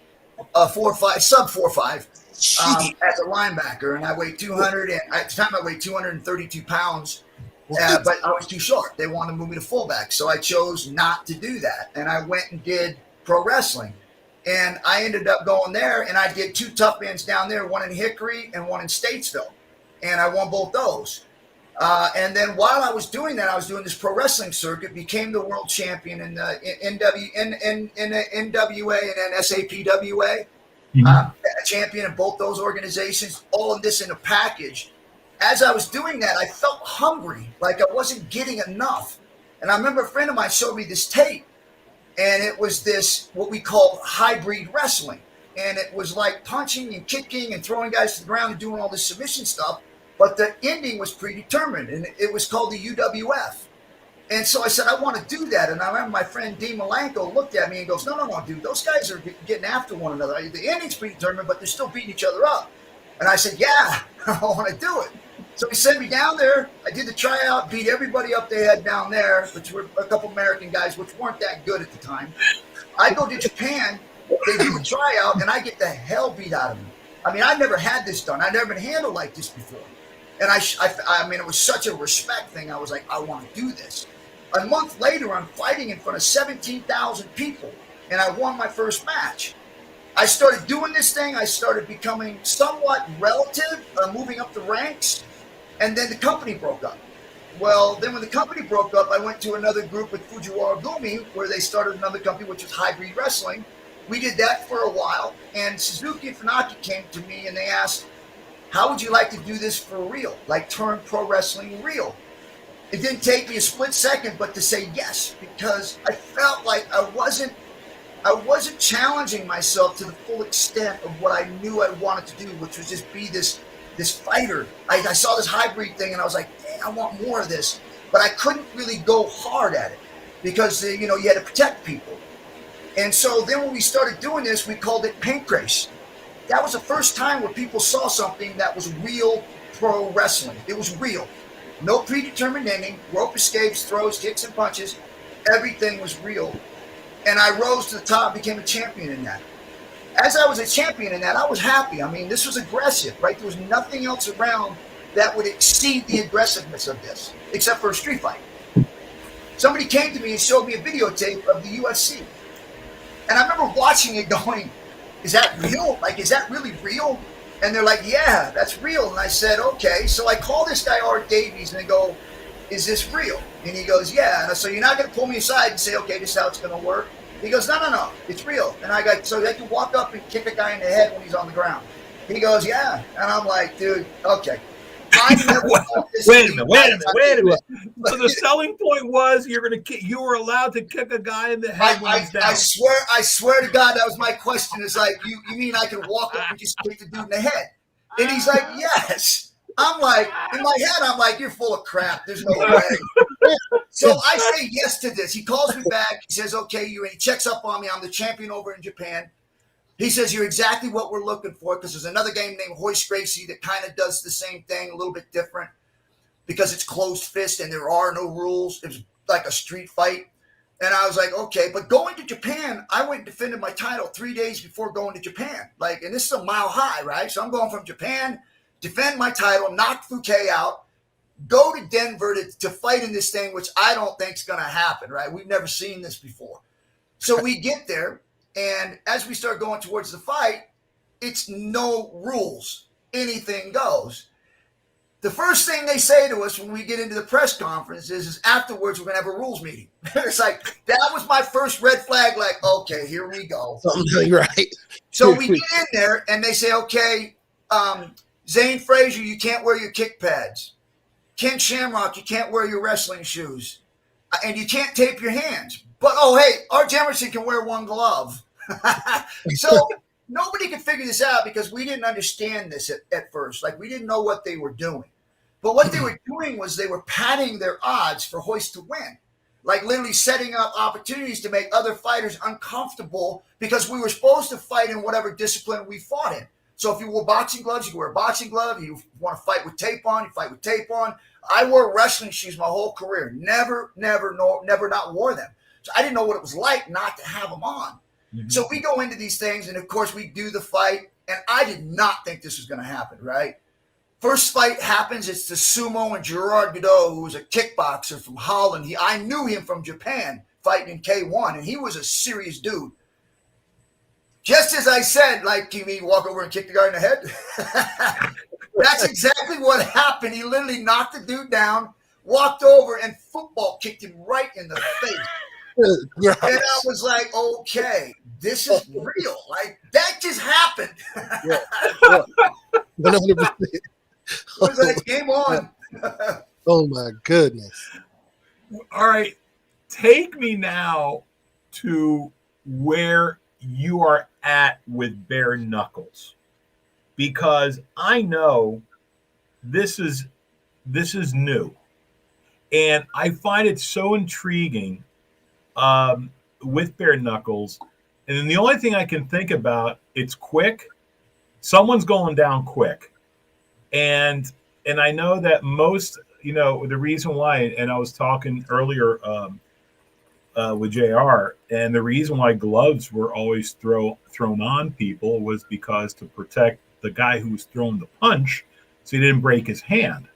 sub 4.5 as a linebacker, and I weighed 200. And at the time, I weighed 232 pounds, but I was too short. They wanted to move me to fullback, so I chose not to do that, and I went and did pro wrestling. And I ended up going there, and I did 2 tough mans down there, one in Hickory and one in Statesville. And I won both those. And then while I was doing that, I was doing this pro wrestling circuit, became the world champion in the NWA and then SAPWA, a champion in both those organizations, all of this in a package. As I was doing that, I felt hungry, like I wasn't getting enough. And I remember a friend of mine showed me this tape, and it was this, what we call hybrid wrestling. And it was like punching and kicking and throwing guys to the ground and doing all this submission stuff. But the ending was predetermined, and it was called the UWF. And so I said, I want to do that. And I remember my friend Dean Malenko looked at me and goes, no, dude, those guys are getting after one another. The ending's predetermined, but they're still beating each other up. And I said, yeah, I want to do it. So he sent me down there. I did the tryout, beat everybody up they had down there, which were a couple American guys, which weren't that good at the time. I go to Japan. They do a tryout, and I get the hell beat out of me. I mean, I've never had this done. I've never been handled like this before. And I mean, it was such a respect thing. I was like, I want to do this. A month later, I'm fighting in front of 17,000 people, and I won my first match. I started doing this thing. I started becoming somewhat relative, moving up the ranks, and then the company broke up. Well, then when the company broke up, I went to another group with Fujiwara Gumi, where they started another company, which was Hybrid Wrestling. We did that for a while, and Suzuki and Funaki came to me and they asked, how would you like to do this for real? Like turn pro wrestling real? It didn't take me a split second, but to say yes, because I felt like I wasn't challenging myself to the full extent of what I knew I wanted to do, which was just be this fighter. I saw this hybrid thing and I was like, dang, I want more of this, but I couldn't really go hard at it because you had to protect people. And so then when we started doing this, we called it Pink Race. That was the first time where people saw something that was real pro wrestling. It was real. No predetermined ending, rope escapes, throws, kicks, and punches. Everything was real. And I rose to the top, became a champion in that. As I was a champion in that, I was happy. I mean, this was aggressive, right? There was nothing else around that would exceed the aggressiveness of this, except for a street fight. Somebody came to me and showed me a videotape of the UFC. And I remember watching it going, is that real? Like, is that really real? And they're like, yeah, that's real. And I said, okay. So I call this guy Art Davies and I go, is this real? And he goes, yeah. And so you're not going to pull me aside and say, okay, this is how it's going to work. He goes, no, it's real. And I go, so I can walk up and kick a guy in the head when he's on the ground. He goes, yeah. And I'm like, dude, okay. Wait a minute. So the selling point was you were allowed to kick a guy in the head when he's down. I swear to God, that was my question. It's like, you mean I can walk up and just kick the dude in the head? And he's like, yes. I'm like, in my head, I'm like, you're full of crap. There's no way. So I say yes to this. He calls me back. He says, okay, he checks up on me. I'm the champion over in Japan. He says, you're exactly what we're looking for, because there's another game named Hoist Gracie that kind of does the same thing, a little bit different, because it's closed fist and there are no rules. It was like a street fight. And I was like, okay, but going to Japan, I went and defended my title 3 days before going to Japan. Like, and this is a mile high, right? So I'm going from Japan, defend my title, knock Fouquet out, go to Denver to fight in this thing, which I don't think is going to happen, right? We've never seen this before. So we get there, and as we start going towards the fight, it's no rules. Anything goes. The first thing they say to us when we get into the press conference is afterwards, we're going to have a rules meeting. It's like, that was my first red flag. Like, okay, here we go. Something right. So we get in there and they say, okay, Zane Frazier, you can't wear your kick pads. Ken Shamrock, you can't wear your wrestling shoes. And you can't tape your hands. But, oh, hey, Arch Emerson can wear one glove. So nobody could figure this out because we didn't understand this at first. Like, we didn't know what they were doing. But what they were doing was they were padding their odds for Hoist to win. Like, literally setting up opportunities to make other fighters uncomfortable, because we were supposed to fight in whatever discipline we fought in. So if you wore boxing gloves, you could wear a boxing glove. You want to fight with tape on, you fight with tape on. I wore wrestling shoes my whole career. Never not wore them. So I didn't know what it was like not to have them on. Mm-hmm. So we go into these things, and of course we do the fight, and I did not think this was going to happen, right? First fight happens, it's the Sumo and Gerard Godot, who was a kickboxer from Holland. I knew him from Japan, fighting in K1, and he was a serious dude. Just as I said, like, you mean walk over and kick the guy in the head? That's exactly what happened. He literally knocked the dude down, walked over, and football kicked him right in the face. And I was like, okay, this is real. Like, that just happened. Yeah. 100%. It was like, game on. Oh, my goodness. All right. Take me now to where you are at with bare knuckles, because I know this is new, and I find it so intriguing with bare knuckles. And then the only thing I can think about, it's quick. Someone's going down quick, and I know that most, the reason why, and I was talking earlier with JR, and the reason why gloves were always thrown on people was because to protect the guy who was throwing the punch, so he didn't break his hand.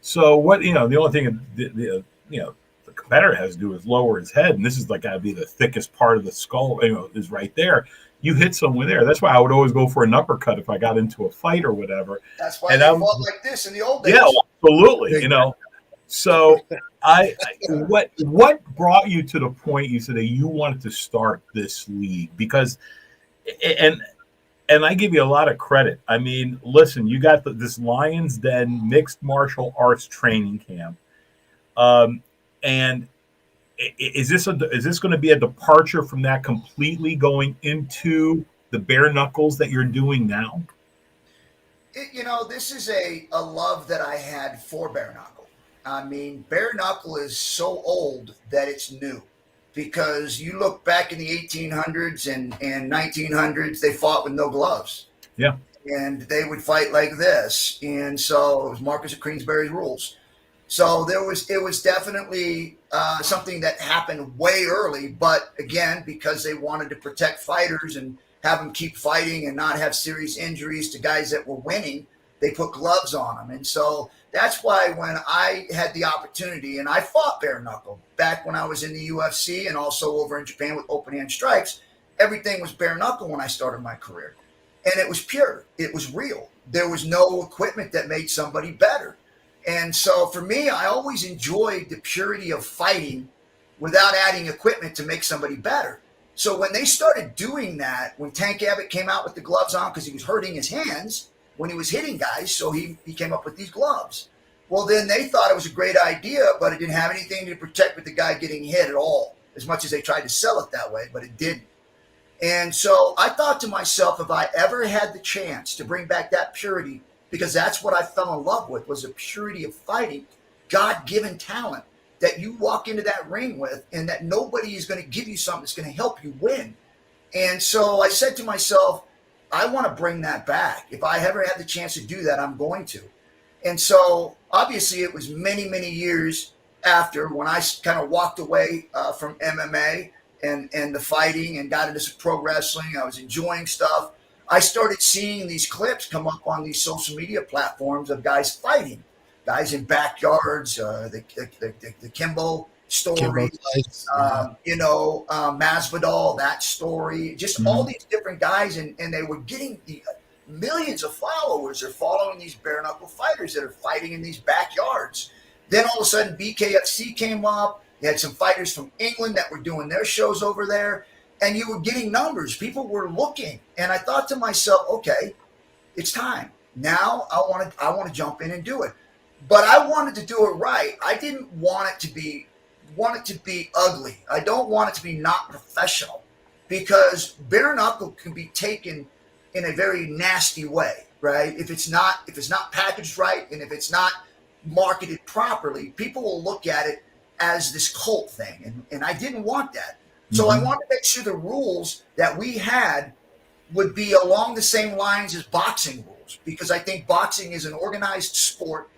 So what, the only thing the competitor has to do is lower his head, and this is like got to be the thickest part of the skull, is right there. You hit someone there. That's why I would always go for an uppercut if I got into a fight or whatever. That's why they fought like this in the old days. Yeah, absolutely. So what brought you to the point you said that you wanted to start this league? Because, and I give you a lot of credit. I mean, listen, you got this Lions Den mixed martial arts training camp, and is this going to be a departure from that completely, going into the bare knuckles that you're doing now? This is a love that I had for bare knuckle. I mean, bare knuckle is so old that it's new, because you look back in the 1800s and 1900s, they fought with no gloves. Yeah. And they would fight like this. And so it was Marcus of Queensberry's rules. So it was definitely something that happened way early, but again, because they wanted to protect fighters and have them keep fighting and not have serious injuries to guys that were winning, they put gloves on them. And so that's why when I had the opportunity, and I fought bare knuckle back when I was in the UFC and also over in Japan with open hand strikes, everything was bare knuckle when I started my career. And it was pure. It was real. There was no equipment that made somebody better. And so for me, I always enjoyed the purity of fighting without adding equipment to make somebody better. So when they started doing that, when Tank Abbott came out with the gloves on because he was hurting his hands when he was hitting guys, so he came up with these gloves. Well, then they thought it was a great idea, but it didn't have anything to protect with the guy getting hit at all, as much as they tried to sell it that way, but it didn't. And so I thought to myself, if I ever had the chance to bring back that purity, because that's what I fell in love with, was the purity of fighting, God-given talent that you walk into that ring with, and that nobody is going to give you something that's going to help you win. And so I said to myself, I want to bring that back. If I ever had the chance to do that, I'm going to. And so obviously it was many, many years after when I kind of walked away from MMA and the fighting and got into some pro wrestling. I was enjoying stuff. I started seeing these clips come up on these social media platforms of guys fighting, guys in backyards, the Kimbo story, Masvidal, that story, just all these different guys, and they were getting the millions of followers are following these bare knuckle fighters that are fighting in these backyards. Then all of a sudden BKFC came up. You had some fighters from England that were doing their shows over there, and you were getting numbers. People were looking, and I thought to myself, okay, it's time. Now I want to jump in and do it. But I wanted to do it right. I didn't want it to be ugly. I don't want it to be not professional, because bare knuckle can be taken in a very nasty way, right? If it's not packaged right, and if it's not marketed properly, people will look at it as this cult thing, and I didn't want that. So I wanted to make sure the rules that we had would be along the same lines as boxing rules, because I think boxing is an organized sport.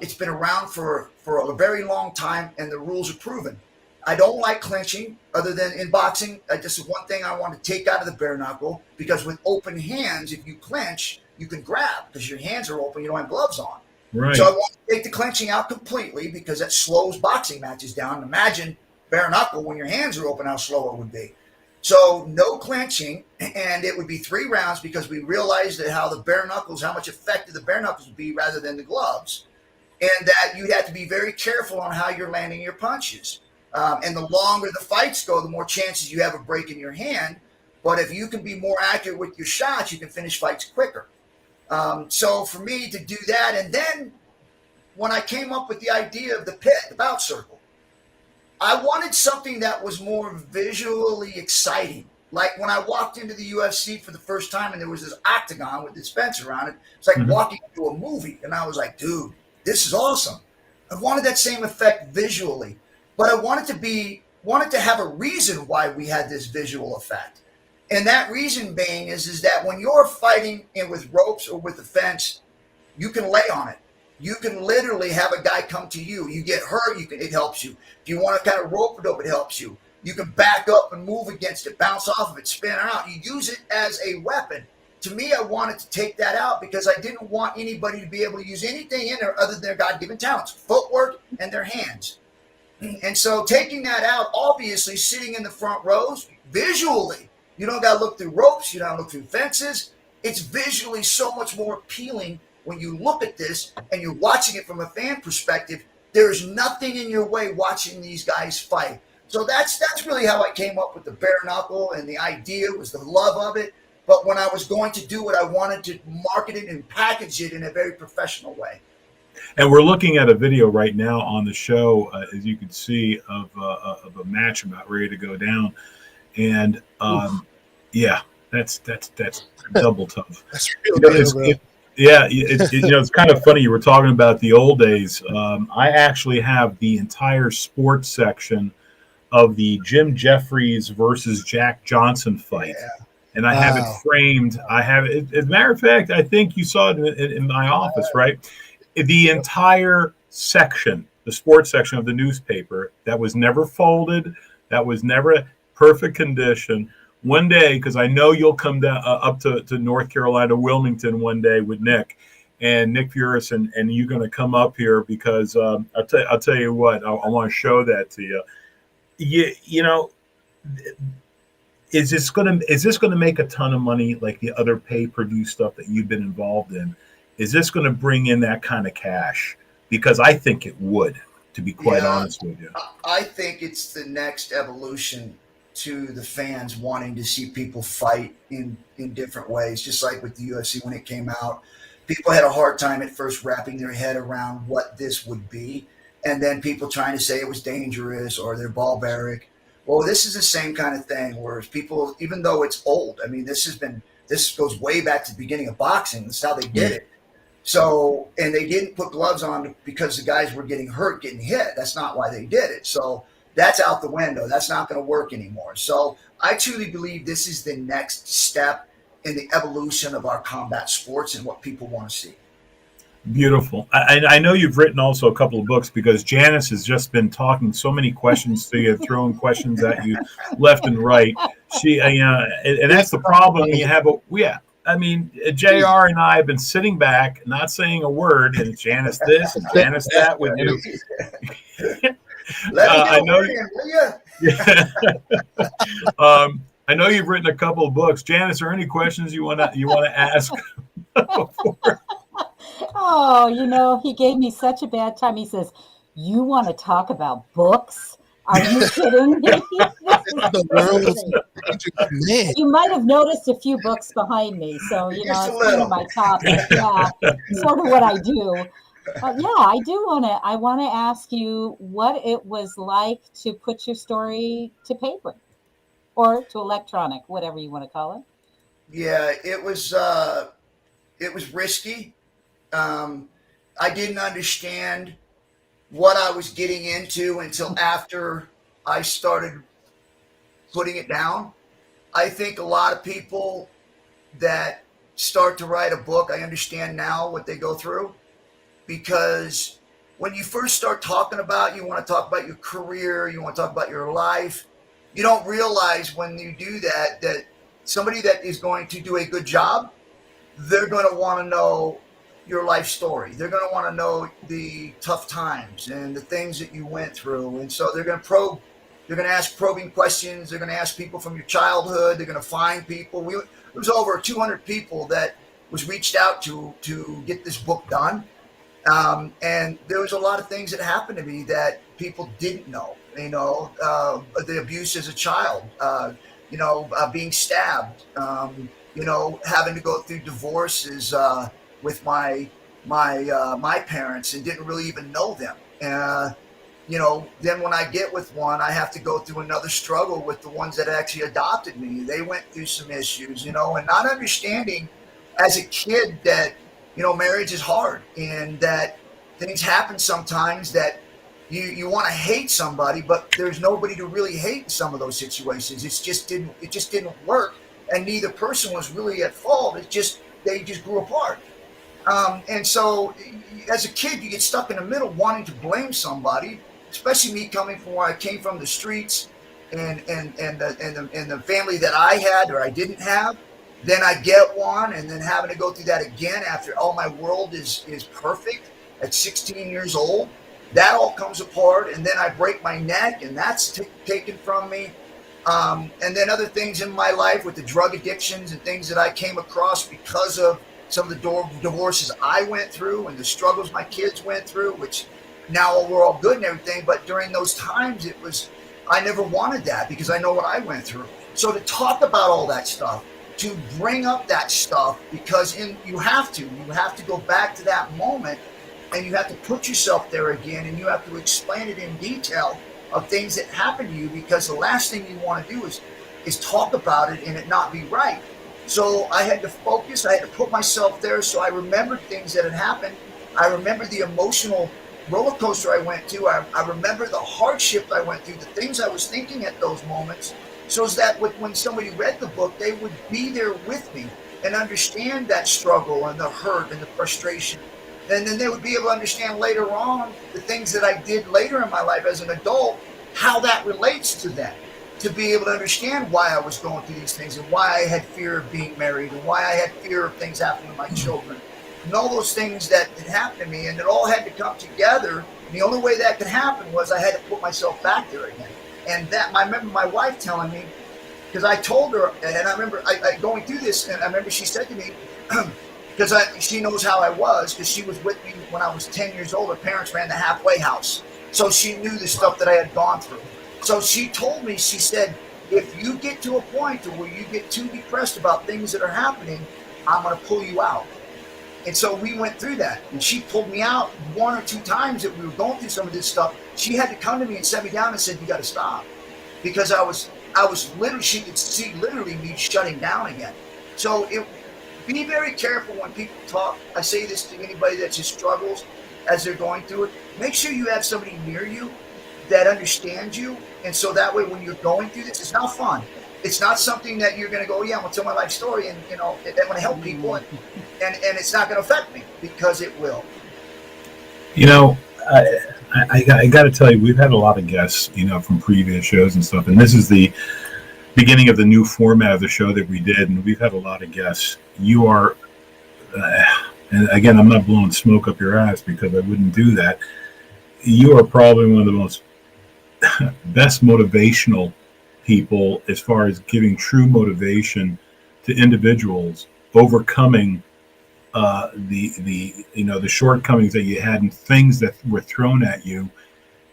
It's been around for a very long time, and the rules are proven. I don't like clinching, other than in boxing. This is one thing I want to take out of the bare knuckle, because with open hands, if you clinch, you can grab because your hands are open. You don't have gloves on. Right. So I want to take the clinching out completely, because that slows boxing matches down. Imagine bare knuckle when your hands are open, how slow it would be. So no clinching, and it would be 3 rounds, because we realized that how much effective the bare knuckles would be rather than the gloves, and that you'd have to be very careful on how you're landing your punches. And the longer the fights go, the more chances you have of breaking your hand. But if you can be more accurate with your shots, you can finish fights quicker. So for me to do that, and then when I came up with the idea of the pit, the bout circle, I wanted something that was more visually exciting. Like when I walked into the UFC for the first time and there was this octagon with this fence around it, it's like walking into a movie. And I was like, dude, this is awesome. I wanted that same effect visually, but I wanted to have a reason why we had this visual effect. And that reason being is that when you're fighting with ropes or with a fence, you can lay on it. You can literally have a guy come to you. You get hurt, it helps you. If you want to kind of rope it up, it helps you. You can back up and move against it, bounce off of it, spin out. You use it as a weapon. To me, I wanted to take that out, because I didn't want anybody to be able to use anything in there other than their God-given talents, footwork and their hands. And so taking that out, obviously sitting in the front rows, visually, you don't got to look through ropes, you don't look through fences. It's visually so much more appealing when you look at this and you're watching it from a fan perspective. There's nothing in your way watching these guys fight. So that's really how I came up with the bare knuckle, and the idea was the love of it. But when I was going to do it, I wanted to market it and package it in a very professional way. And we're looking at a video right now on the show, as you can see, of a match about ready to go down. And yeah, that's double tough. That's real it's kind of funny. You were talking about the old days. I actually have the entire sports section of the Jim Jeffries versus Jack Johnson fight. Yeah. And I have it framed. I have it. As a matter of fact, I think you saw it in my office, right? The entire section, the sports section of the newspaper, that was never folded, that was never perfect condition. One day, because I know you'll come down up to North Carolina, Wilmington one day with Nick Furious, and you're going to come up here, because I'll tell you what, I want to show that to you. You know, is this going to make a ton of money like the other pay-per-view stuff that you've been involved in? Is this going to bring in that kind of cash? Because I think it would, to be quite honest with you. I think it's the next evolution to the fans wanting to see people fight in different ways, just like with the UFC when it came out. People had a hard time at first wrapping their head around what this would be, and then people trying to say it was dangerous or they're barbaric. Well, this is the same kind of thing, where people, even though it's old, I mean, this goes way back to the beginning of boxing. That's how they did it. So, and they didn't put gloves on because the guys were getting hurt, getting hit. That's not why they did it. So that's out the window. That's not going to work anymore. So I truly believe this is the next step in the evolution of our combat sports and what people want to see. Beautiful. I know you've written also a couple of books, because Janice has just been talking so many questions to you, throwing questions at you left and right. She, and that's the problem when you have a, yeah. I mean, JR and I have been sitting back, not saying a word, and it's Janice this and Janice that with you. Let me I know. in, will you? I know you've written a couple of books. Janice, are there any questions you want to ask? Oh, he gave me such a bad time. He says, "You want to talk about books? Are you kidding me?" The world's man. You might have noticed a few books behind me, so it's kind of my topic. Yeah, sort of what I do. Yeah, I do I want to ask you what it was like to put your story to paper or to electronic, whatever you want to call it. Yeah, it was risky. I didn't understand what I was getting into until after I started putting it down. I think a lot of people that start to write a book, I understand now what they go through, because when you first start talking about, you want to talk about your career, you want to talk about your life. You don't realize when you do that somebody that is going to do a good job, they're going to want to know your life story. They're going to want to know the tough times and the things that you went through. And so they're going to probe. They're going to ask probing questions. They're going to ask people from your childhood. They're going to find people. There was over 200 people that was reached out to get this book done. And there was a lot of things that happened to me that people didn't know. The abuse as a child, being stabbed, having to go through divorces with my parents and didn't really even know them. Then when I get with one, I have to go through another struggle with the ones that actually adopted me. They went through some issues, and not understanding as a kid that, marriage is hard and that things happen sometimes that you want to hate somebody, but there's nobody to really hate in some of those situations. It just didn't work. And neither person was really at fault. They just grew apart. And so as a kid, you get stuck in the middle wanting to blame somebody, especially me coming from where I came from, the streets and the family that I had or I didn't have. Then I get one, and then having to go through that again after my world is perfect at 16 years old. That all comes apart, and then I break my neck, and that's taken from me. And then other things in my life with the drug addictions and things that I came across because of some of the divorces I went through and the struggles my kids went through, which now we're all good and everything. But during those times, I never wanted that because I know what I went through. So to talk about all that stuff, to bring up that stuff, because you have to go back to that moment, and you have to put yourself there again, and you have to explain it in detail of things that happened to you, because the last thing you want to do is talk about it and it not be right. So I had to focus. I had to put myself there, so I remembered things that had happened. I remember the emotional roller coaster I went to. I remember the hardship I went through, the things I was thinking at those moments, so that when somebody read the book, they would be there with me and understand that struggle and the hurt and the frustration. And then they would be able to understand later on the things that I did later in my life as an adult, how that relates to them, to be able to understand why I was going through these things and why I had fear of being married and why I had fear of things happening to my children and all those things that had happened to me. And it all had to come together. And the only way that could happen was I had to put myself back there again. And I remember my wife telling me, because I told her, and I remember I going through this, and I remember she said to me, because she knows how I was, because she was with me when I was 10 years old. Her parents ran the halfway house. So she knew the stuff that I had gone through. So she told me, she said, if you get to a point to where you get too depressed about things that are happening, I'm going to pull you out. And so we went through that. And she pulled me out one or two times that we were going through some of this stuff. She had to come to me and set me down and said, you got to stop. Because I was literally, she could see literally me shutting down again. So be very careful when people talk. I say this to anybody that just struggles as they're going through it. Make sure you have somebody near you that understands you. And so that way, when you're going through this, it's not fun. It's not something that you're going to go, yeah, I'm going to tell my life story, and I'm going to help people, and it's not going to affect me, because it will. I got to tell you, we've had a lot of guests, from previous shows and stuff, and this is the beginning of the new format of the show that we did, and we've had a lot of guests. You are, and again, I'm not blowing smoke up your ass, because I wouldn't do that. You are probably one of the most best motivational people, as far as giving true motivation to individuals, overcoming the shortcomings that you had and things that were thrown at you,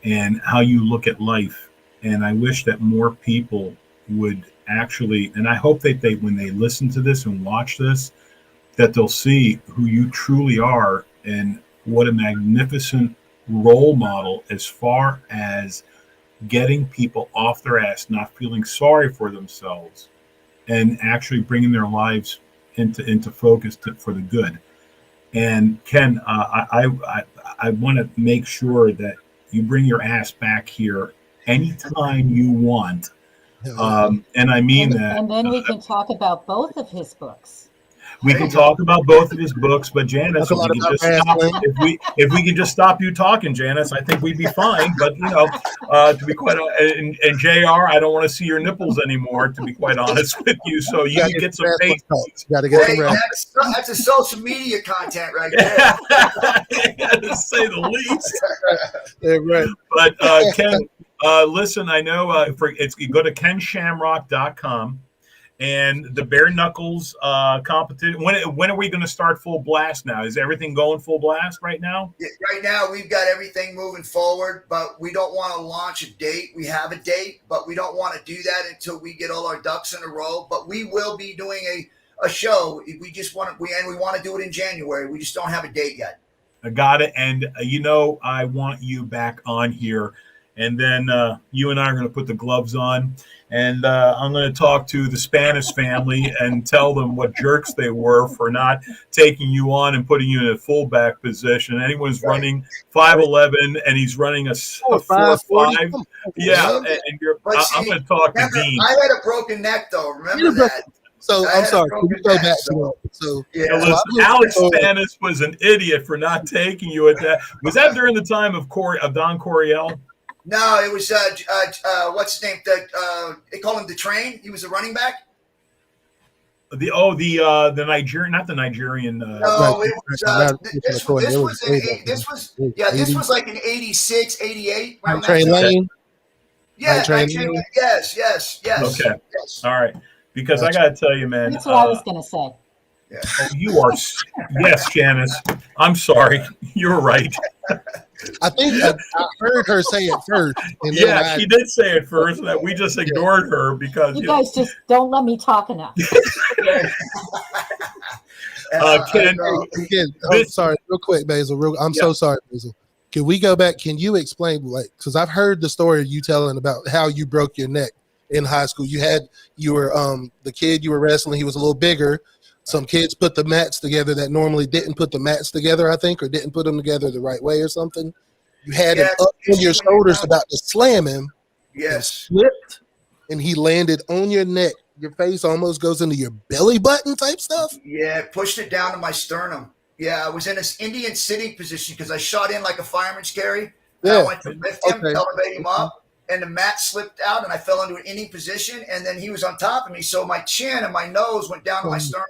and how you look at life. And I wish that more people would actually, and I hope that when they listen to this and watch this, that they'll see who you truly are, and what a magnificent role model, as far as getting people off their ass, not feeling sorry for themselves, and actually bringing their lives into focus for the good. And Ken, I want to make sure that you bring your ass back here anytime you want. And I mean that. And then we can talk about both of his books. We can talk about both of his books, but Janice, if we could just stop you talking, Janice, I think we'd be fine. But to be quite and JR, I don't want to see your nipples anymore, to be quite honest with you. So you can get some face. Got to get some rest. That's a social media content right there. To say the least. Yeah, right. But Ken, listen, I know you go to kenshamrock.com. And the bare knuckles competition. When are we going to start full blast now? Is everything going full blast right now? Yeah, right now, we've got everything moving forward, but we don't want to launch a date. We have a date, but we don't want to do that until we get all our ducks in a row. But we will be doing a show. We just want to, we want to do it in January. We just don't have a date yet. I got it. And I want you back on here. And then you and I are going to put the gloves on, and I'm going to talk to the Spanish family and tell them what jerks they were for not taking you on and putting you in a fullback position. Anyone's running 5'11", and he's running a 4'5". Yeah, and I'm going to talk to Dean. I had a broken neck, though. Remember that? So I'm sorry. Can we go back to listen, Alex Spanish was an idiot for not taking you at that. Was that during the time of Don Coryell? No, it was what's his name? They call him the Train. He was a running back. The Nigerian, not the Nigerian. No, it was this was like in 86, 88. Train Lane. Yeah, yes. Okay, yes. All right. Because I got to tell you, man. That's what I was going to say. Yeah. You are, yes, Janice. I'm sorry. You're right. I think I heard her say it first. And yeah, she did say it first. That we just ignored her because you guys just don't let me talk enough. Ken, I'm sorry, real quick, Basil. I'm so sorry, Basil. Can we go back? Can you explain, because I've heard the story you telling about how you broke your neck in high school. You were the kid you were wrestling. He was a little bigger. Some kids put the mats together that normally didn't put the mats together, I think, or didn't put them together the right way or something. You had him up on your shoulders about to slam him. Yes. Slipped, and he landed on your neck. Your face almost goes into your belly button type stuff. Yeah, pushed it down to my sternum. Yeah, I was in this Indian sitting position because I shot in like a fireman's carry. Yeah. I went to lift him, elevate him up, and the mat slipped out, and I fell into an Indian position, and then he was on top of me, so my chin and my nose went down to my sternum.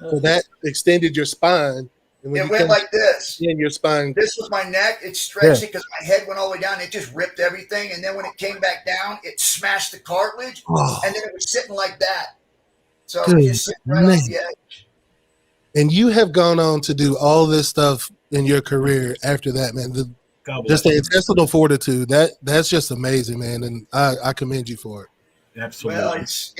So that extended your spine. And when it went like this. In your spine. This was my neck. It stretched it because my head went all the way down. It just ripped everything. And then when it came back down, it smashed the cartilage. And then it was sitting like that. So it was just sitting right on the edge. And you have gone on to do all this stuff in your career after that, man. Just the intestinal fortitude. That's just amazing, man. And I commend you for it. Absolutely. Well, it's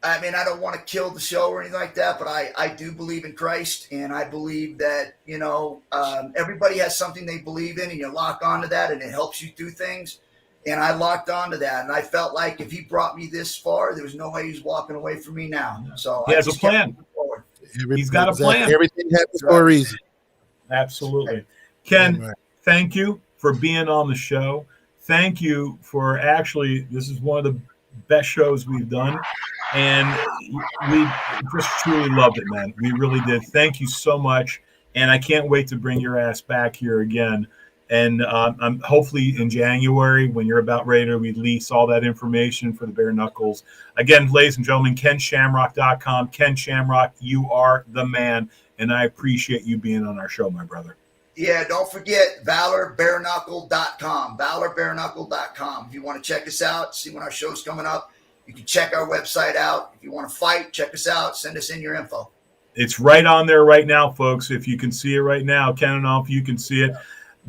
I don't want to kill the show or anything like that, but I do believe in Christ, and I believe that, everybody has something they believe in, and you lock onto that, and it helps you do things. And I locked onto that, and I felt like if he brought me this far, there was no way he's walking away from me now. So he has a plan. He's got a plan. Everything happens for a reason. Absolutely. Ken, thank you for being on the show. Thank you for this is one of the best shows we've done. And we just truly loved it, man. We really did. Thank you so much. And I can't wait to bring your ass back here again. And I'm hopefully in January when you're about ready to release all that information for the Bare Knuckles. Again, ladies and gentlemen, KenShamrock.com. Ken Shamrock, you are the man. And I appreciate you being on our show, my brother. Yeah, don't forget ValorBareKnuckle.com. ValorBareKnuckle.com. If you want to check us out, see when our show's coming up, you can check our website out. If you want to fight, check us out. Send us in your info. It's right on there right now, folks. If you can see it right now, Ken and all, if you can see it.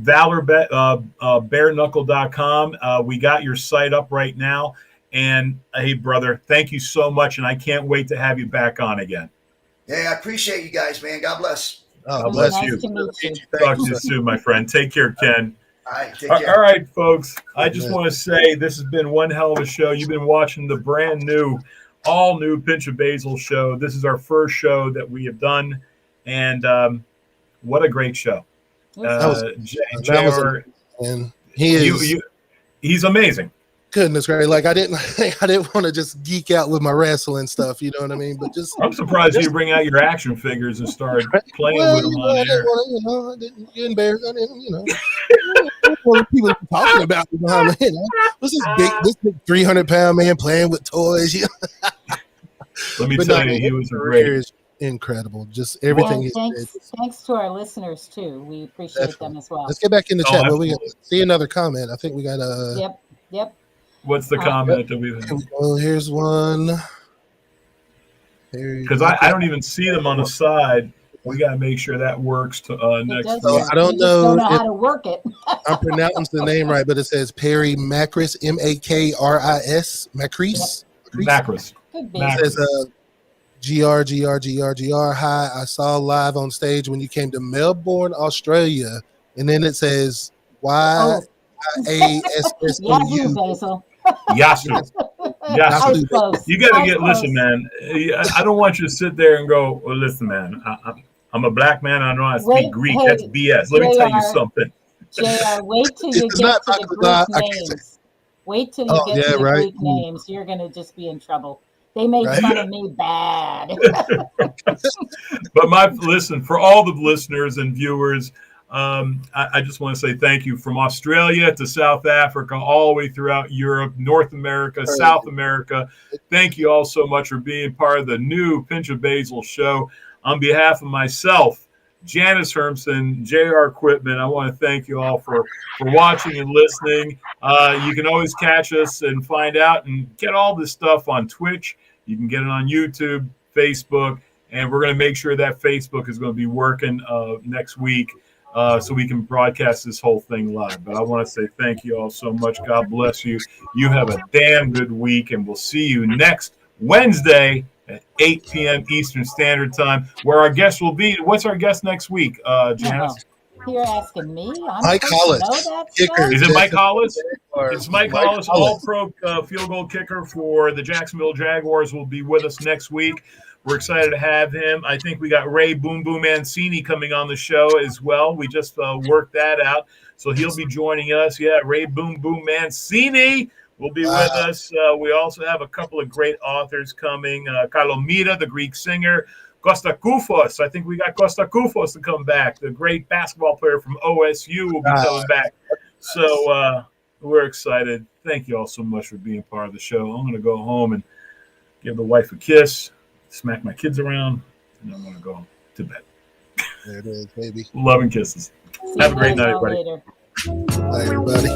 ValorBareKnuckle.com. We got your site up right now. And hey, brother, thank you so much. And I can't wait to have you back on again. Yeah, I appreciate you guys, man. God bless. God bless nice you. to meet you. Talk to you soon, my friend. Take care, Ken. All right, take care. All right, folks. I just want to say this has been one hell of a show. You've been watching the brand new, all new Pinch of Basile show. This is our first show that we have done. And what a great show. JR, and he's amazing. Goodness, right? Like I didn't want to just geek out with my wrestling stuff, you know what I mean? But I'm surprised you bring out your action figures and start playing with them on air. I didn't get embarrassed. I didn't, what people talking about, this big 300-pound man playing with toys. Let me tell you, he was great. Incredible. Just everything he did. Thanks to our listeners too. We appreciate them as well. Let's get back in the chat. Well, we see another comment. I think we got Yep. What's the comment that we've had? Here's one. Because I don't even see them on the side. We got to make sure that works to next week. I don't know how to work it. I'm pronouncing the name right, but it says Perry Macris, Makris. Macris. Macris. It says GR. Hi, I saw live on stage when you came to Melbourne, Australia. And then it says YASSOU. Yasu. You got to listen, man. I don't want you to sit there and go, well, listen, man, I'm a black man. I know I speak Greek. That's BS. Let me tell you something. JR, wait till you get to the Greek names. Wait till you get to the Greek names. You're going to just be in trouble. They made fun of me bad. But listen, for all the listeners and viewers, I just want to say thank you from Australia to South Africa, all the way throughout Europe, North America, South America. Thank you all so much for being part of the new Pinch of Basile show. On behalf of myself, Janice Hermson, JR Quitman, I want to thank you all for watching and listening. You can always catch us and find out and get all this stuff on Twitch. You can get it on YouTube, Facebook, and we're going to make sure that Facebook is going to be working next week so we can broadcast this whole thing live. But I want to say thank you all so much. God bless you. You have a damn good week, and we'll see you next Wednesday at 8 p.m. Eastern Standard Time, where our guest will be. What's our guest next week, Janice? You're asking me? Mike Hollis. Is it Mike Hollis? It's Mike Hollis, all-pro field goal kicker for the Jacksonville Jaguars, will be with us next week. We're excited to have him. I think we got Ray Boom Boom Mancini coming on the show as well. We just worked that out. So he'll be joining us. Yeah, Ray Boom Boom Mancini will be with us. We also have a couple of great authors coming. Kalomita, the Greek singer. Costa Koufos. I think we got Costa Koufos to come back. The great basketball player from OSU will be coming back. So we're excited. Thank you all so much for being part of the show. I'm going to go home and give the wife a kiss, smack my kids around, and I'm going to go to bed. There it is, baby. Love and kisses. Have a great night, everybody. Bye, everybody.